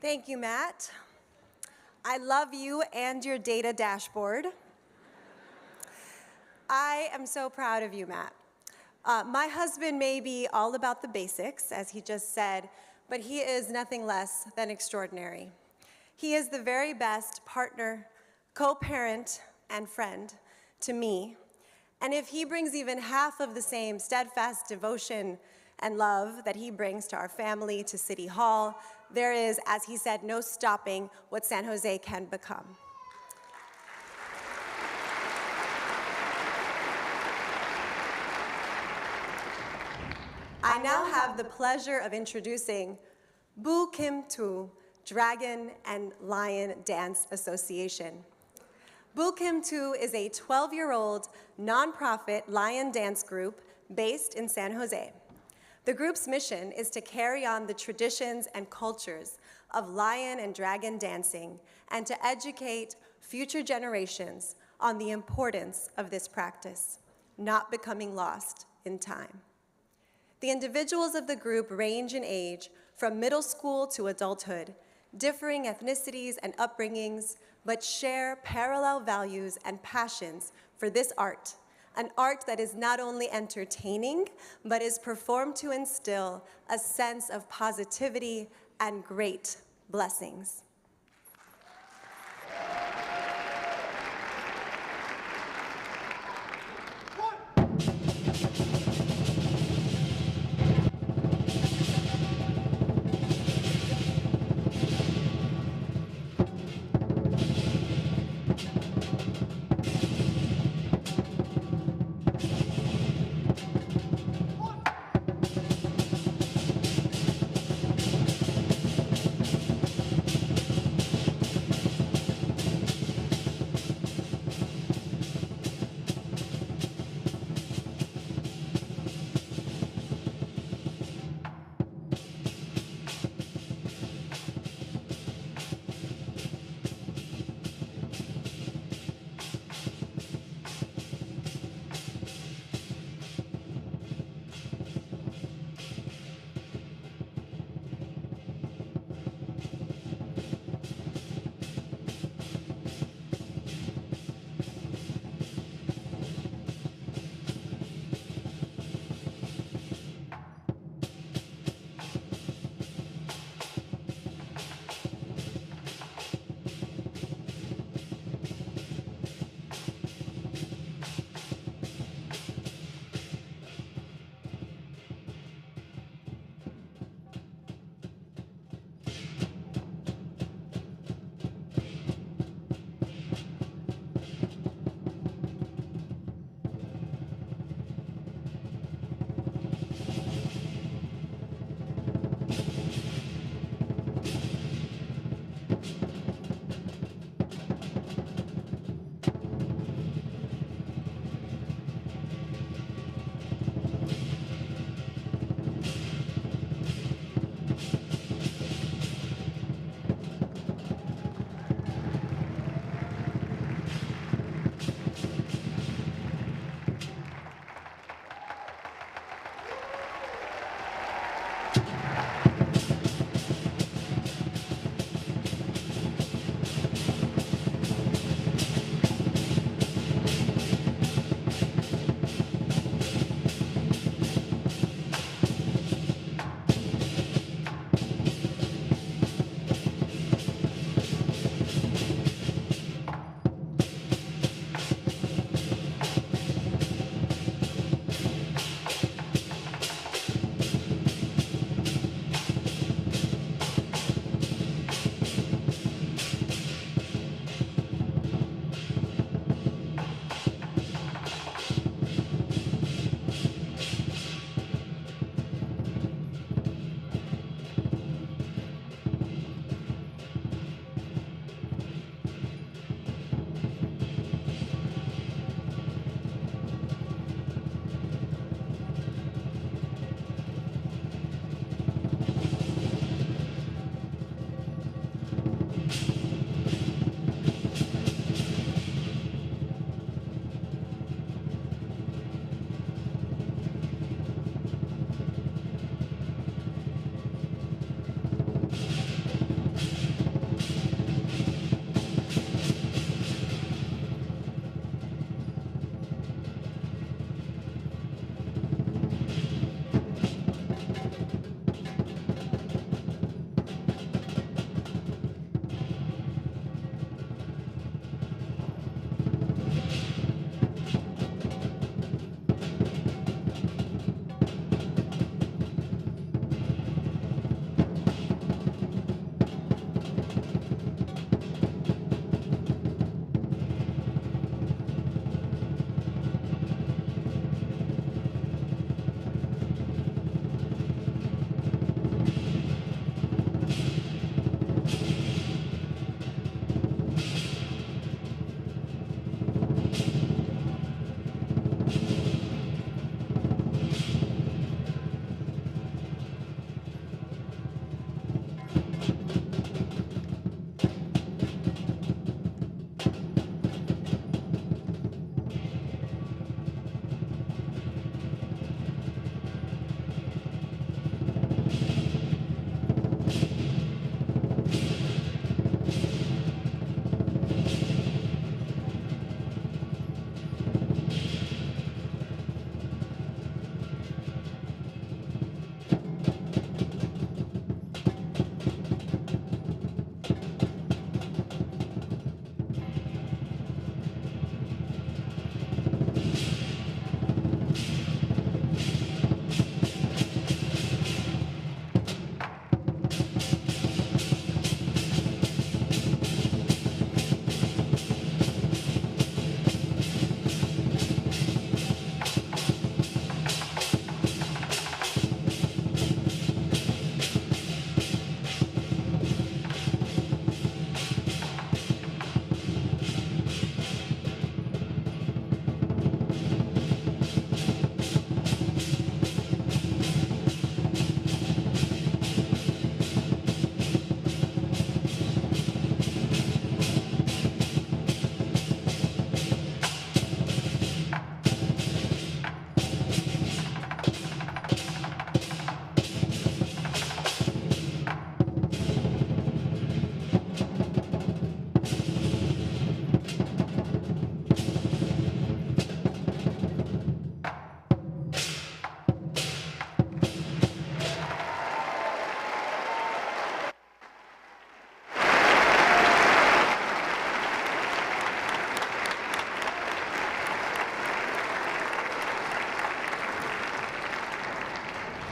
Thank you, Matt. I love you and your data dashboard. I am so proud of you, Matt. My husband may be all about the basics, as he just said, but he is nothing less than extraordinary. He is the very best partner, co-parent, and friend to me. And if he brings even half of the same steadfast devotion and love that he brings to our family, to City Hall, there is, as he said, no stopping what San Jose can become. I now have the pleasure of introducing Bu Kim Tu, Dragon and Lion Dance Association. Bu Kim Tu is a 12-year-old nonprofit lion dance group based in San Jose. The group's mission is to carry on the traditions and cultures of lion and dragon dancing and to educate future generations on the importance of this practice, not becoming lost in time. The individuals of the group range in age from middle school to adulthood, differing ethnicities and upbringings, but share parallel values and passions for this art, an art that is not only entertaining, but is performed to instill a sense of positivity and great blessings.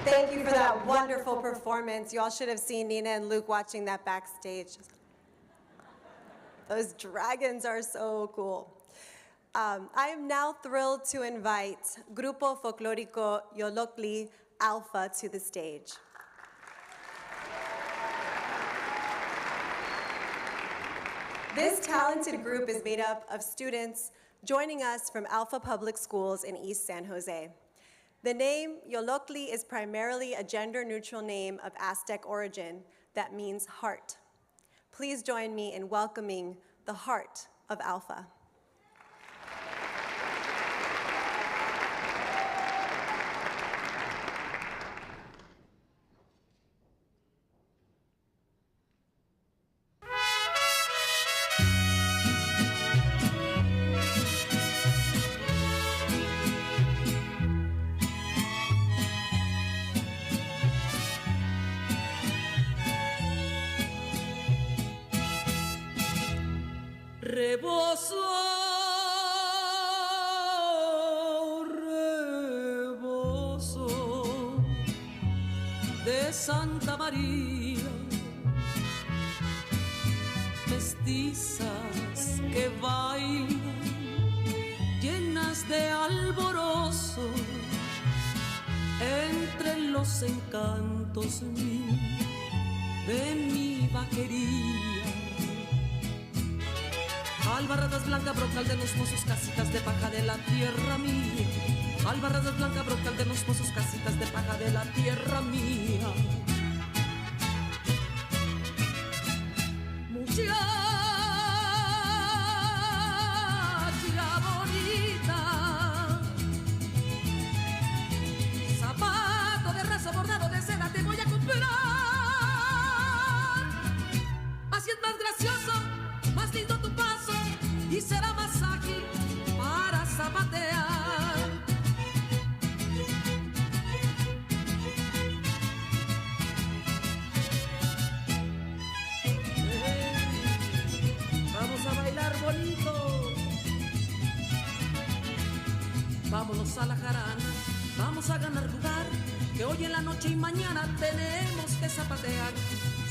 Thank you for that wonderful performance. You all should have seen Nina and Luke watching that backstage. Those dragons are so cool. I am now thrilled to invite Grupo Folclórico Yolocli Alpha to the stage. This talented group is made up of students joining us from Alpha Public Schools in East San Jose. The name Yolocli is primarily a gender-neutral name of Aztec origin that means heart. Please join me in welcoming the heart of Alpha. Rebozo, rebozo de Santa María, mestizas que bailan, llenas de alborozo, entre los encantos míos de mi vaquería. Albarradas blanca, brocal de los mozos, casitas de paja de la tierra mía. Albarradas blanca, brocal de los mozos, casitas de paja de la tierra mía. Muchacha bonita, zapato de raso bordado de seda te voy a comprar. Así es más gracioso, más lindo tu paso y será más ágil para zapatear. Vamos a bailar bonito. Vámonos a la jarana, vamos a ganar lugar, que hoy en la noche y mañana tenemos que zapatear.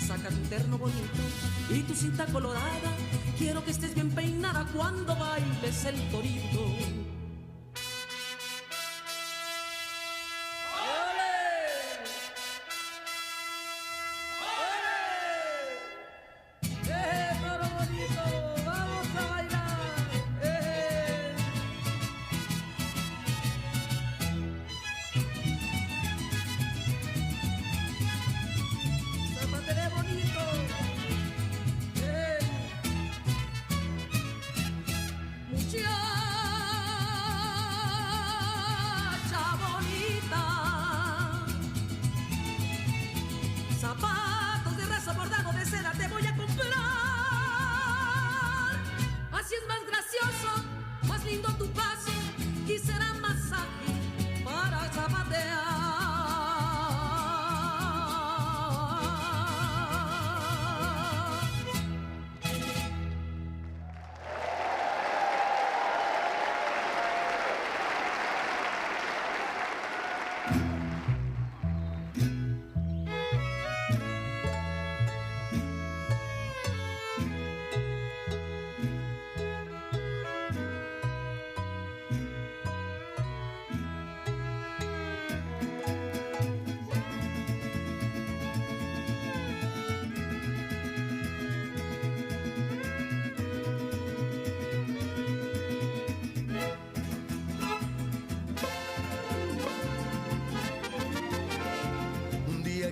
Saca tu terno bonito y tu cinta colorada, quiero que estés bien peinada cuando bailes el torito. Toro bonito, vamos a bailar. Zapateré bonito. Muchacha bonita, zapatos de raso bordado de seda te voy a comprar. Así es más gracioso, más lindo tu paso y será más ágil para zapatear.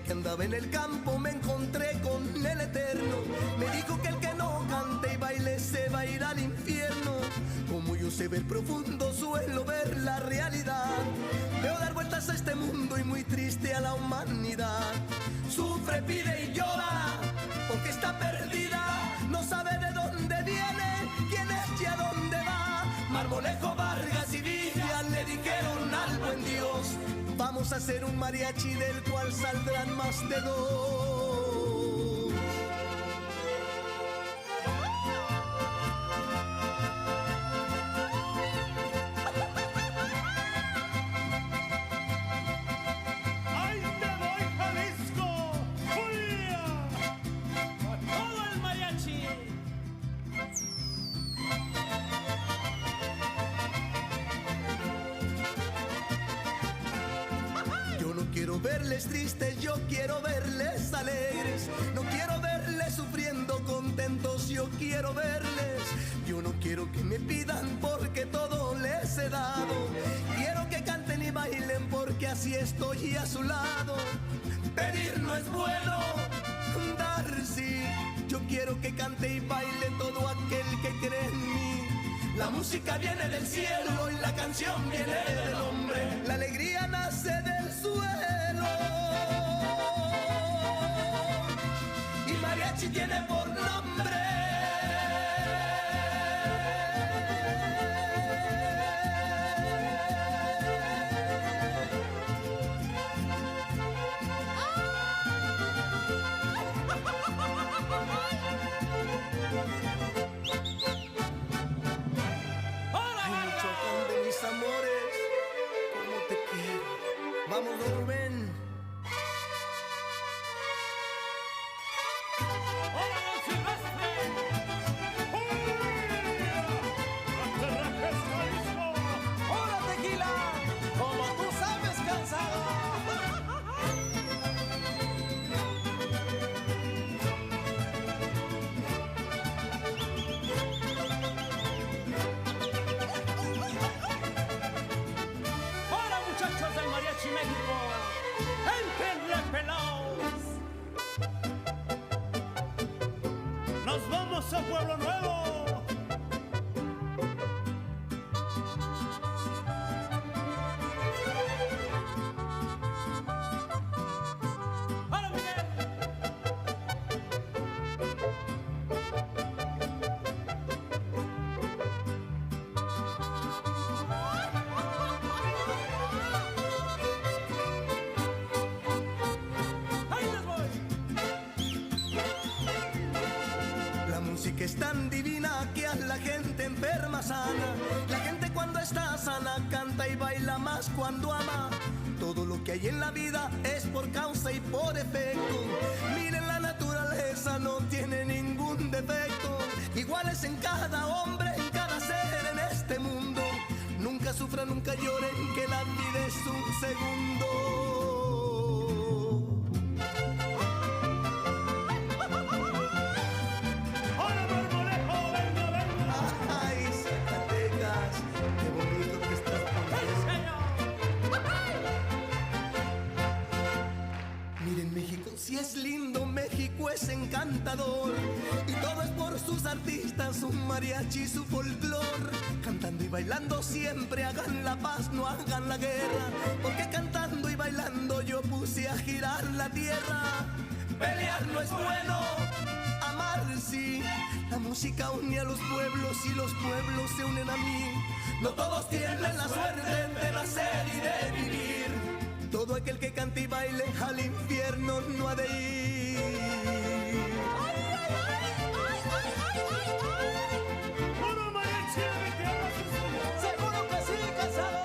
Que andaba en el campo me encontré con el Eterno. Me dijo que el que no cante y baile se va a ir al infierno. Como yo sé ver profundo, suelo ver la realidad. Veo dar vueltas a este mundo y muy triste a la humanidad. Sufre, pide y llora porque está perdida. No sabe de dónde viene, quién es y a dónde va. Marmolejo, Vargas y Villa le dijeron al buen Dios: vamos a hacer un mariachi del cual saldrán más de dos. ¡Ay! quiero verles tristes, yo quiero verles alegres. No quiero verles sufriendo contentos, yo quiero verles. Yo no quiero que me pidan porque todo les he dado. Quiero que canten y bailen porque así estoy a su lado. Pedir no es bueno, dar sí. Yo quiero que cante y baile todo aquel que cree en mí. La música viene del cielo y la canción viene del hombre. La alegría nace del suelo. Y mariachi tiene por nombre. Vamos, don Rubén. ¡Hola, don Silvestre! ¡Hola, tequila! Como tú sabes, cansado. ¡Hola, muchachos del Mariachi México! ¡Entrenle, pelaos! ¡Nos vamos a Pueblo Nuevo! ¡Hola, Miguel! La música es tan divina que a la gente enferma sana. La gente cuando está sana canta y baila más cuando ama. Todo lo que hay en la vida es por causa y por efecto. Miren, la naturaleza no tiene ningún defecto. Iguales en cada hombre, en cada ser en este mundo. Nunca sufran, nunca lloren, que la vida es un segundo. Ay, Zacatecas, qué bonito que estás poniendo. Miren, México, si es lindo, México es encantador. Y todo es por sus artistas, su mariachi, su folclor. Cantando y bailando siempre hagan la paz, no hagan la guerra. Porque cantando y bailando yo puse a girar la tierra. Pelear no es bueno, amar sí. La música une a los pueblos y los pueblos se unen a mí. No todos tienen la suerte de nacer y de vivir. Todo aquel que cante y baile al infierno no ha de ir. ¡Puro mariachi de mi tierra! ¡Seguro que sí, cansado!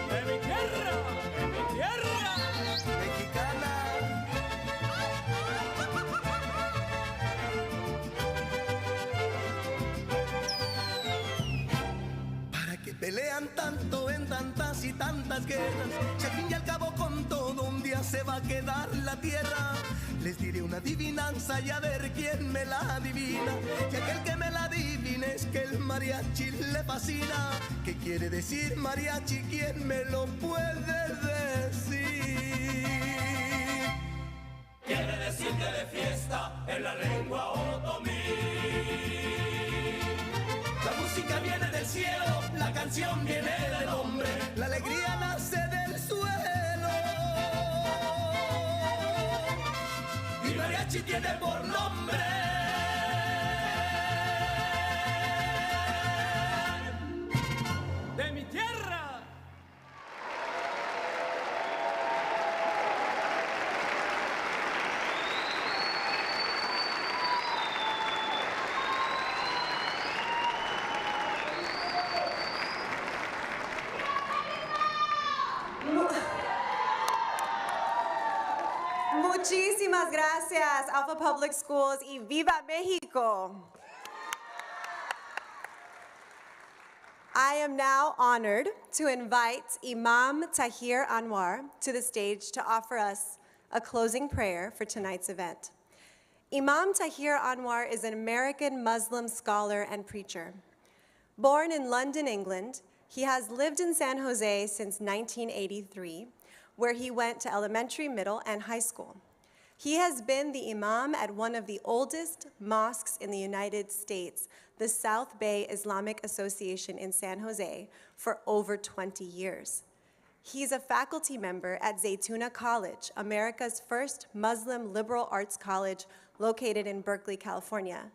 ¡De mi tierra! ¡De mi tierra! Mexicana. ¿Para qué pelean tanto en tantas y tantas guerras? Si al fin y al cabo con todo un día se va a quedar la tierra. Les diré una adivinanza y a ver quién me la adivina. Y aquel que me la adivine es que el mariachi le fascina. ¿Qué quiere decir mariachi? ¿Quién me lo puede decir? Quiere decir que de fiesta en la lengua otomí. La música viene del cielo, la canción viene del hombre. La alegría nace del suelo. Y mariachi tiene por nombre. ¡De mi tierra! Muchísimas gracias, Alpha Public Schools, y ¡Viva México! I am now honored to invite Imam Tahir Anwar to the stage to offer us a closing prayer for tonight's event. Imam Tahir Anwar is an American Muslim scholar and preacher. Born in London, England, he has lived in San Jose since 1983, where he went to elementary, middle, and high school. He has been the imam at one of the oldest mosques in the United States, the South Bay Islamic Association in San Jose, for over 20 years. He's a faculty member at Zaytuna College, America's first Muslim liberal arts college located in Berkeley, California.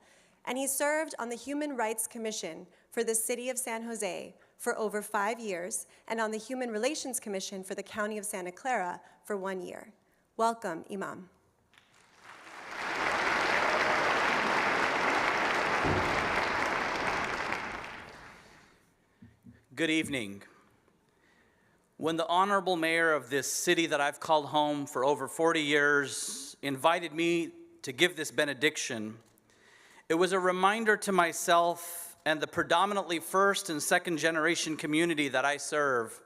And he served on the Human Rights Commission for the City of San Jose for over 5 years, and on the Human Relations Commission for the County of Santa Clara for 1 year. Welcome, Imam. Good evening. When the Honorable Mayor of this city that I've called home for over 40 years invited me to give this benediction, it was a reminder to myself and the predominantly first and second generation community that I serve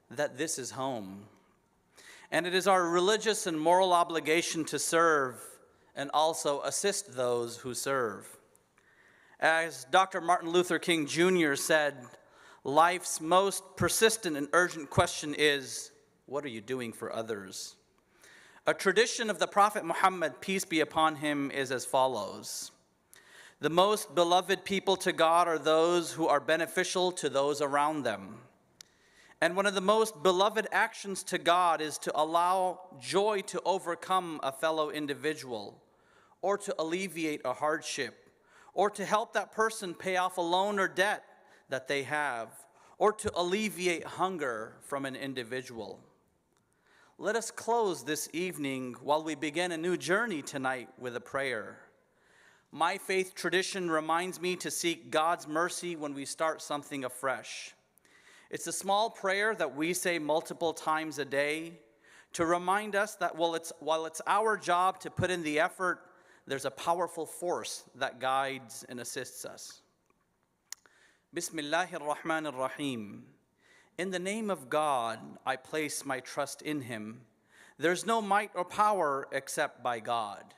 that this is home. And it is our religious and moral obligation to serve and also assist those who serve. As Dr. Martin Luther King Jr. said, life's most persistent and urgent question is, what are you doing for others? A tradition of the Prophet Muhammad, peace be upon him, is as follows. The most beloved people to God are those who are beneficial to those around them. And one of the most beloved actions to God is to allow joy to overcome a fellow individual, or to alleviate a hardship, or to help that person pay off a loan or debt that they have, or to alleviate hunger from an individual. Let us close this evening while we begin a new journey tonight with a prayer. My faith tradition reminds me to seek God's mercy when we start something afresh. It's a small prayer that we say multiple times a day to remind us that while it's our job to put in the effort, there's a powerful force that guides and assists us. Bismillahir Rahmanir Rahim. In the name of God, I place my trust in him. There's no might or power except by God.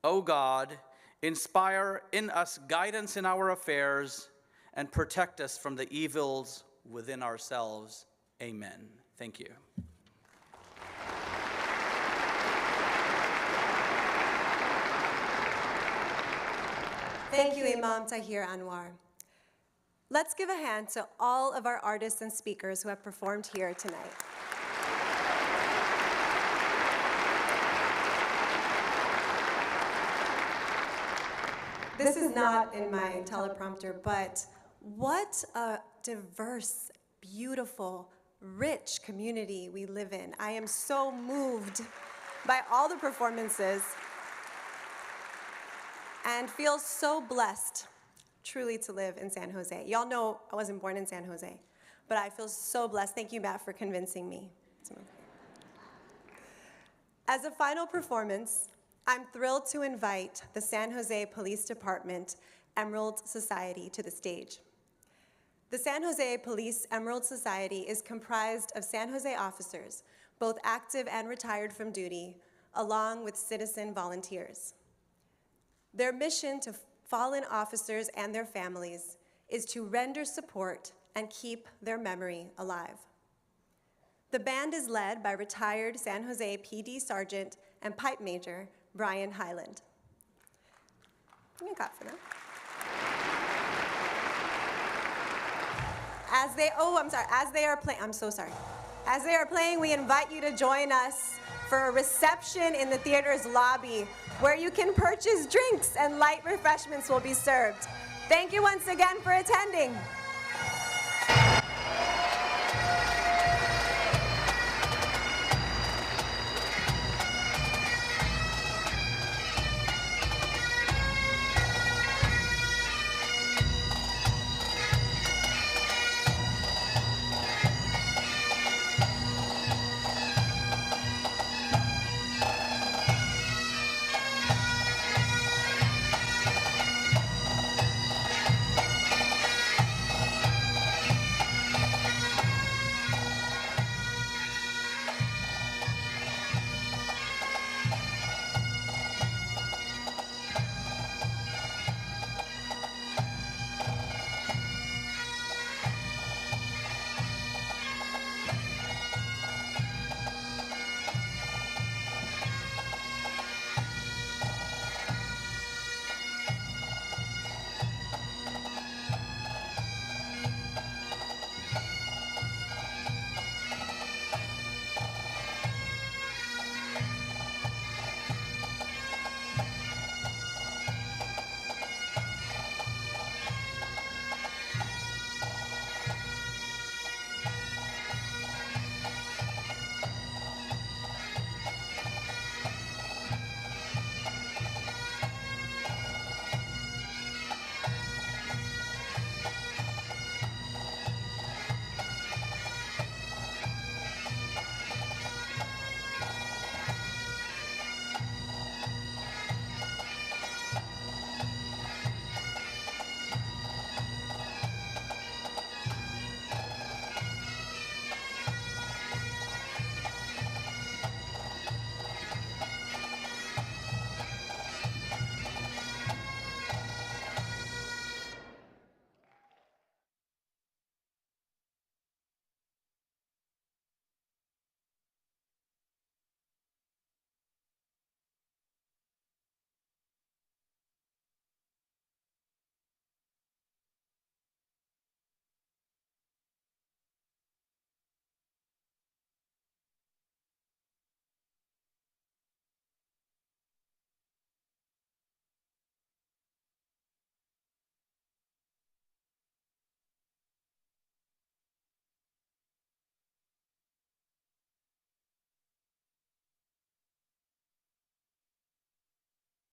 O God, inspire in us guidance in our affairs and protect us from the evils within ourselves. Amen. Thank you. Thank you, Imam Tahir Anwar. Let's give a hand to all of our artists and speakers who have performed here tonight. This is not in my teleprompter, but what a diverse, beautiful, rich community we live in. I am so moved by all the performances and feel so blessed truly to live in San Jose. Y'all know I wasn't born in San Jose, but I feel so blessed. Thank you, Matt, for convincing me. As a final performance, I'm thrilled to invite the San Jose Police Department Emerald Society to the stage. The San Jose Police Emerald Society is comprised of San Jose officers, both active and retired from duty, along with citizen volunteers. Their mission to fallen officers and their families is to render support and keep their memory alive. The band is led by retired San Jose PD Sergeant and Pipe Major Brian Highland. Give me a clap for them. As they are playing, we invite you to join us for a reception in the theater's lobby where you can purchase drinks and light refreshments will be served. Thank you once again for attending.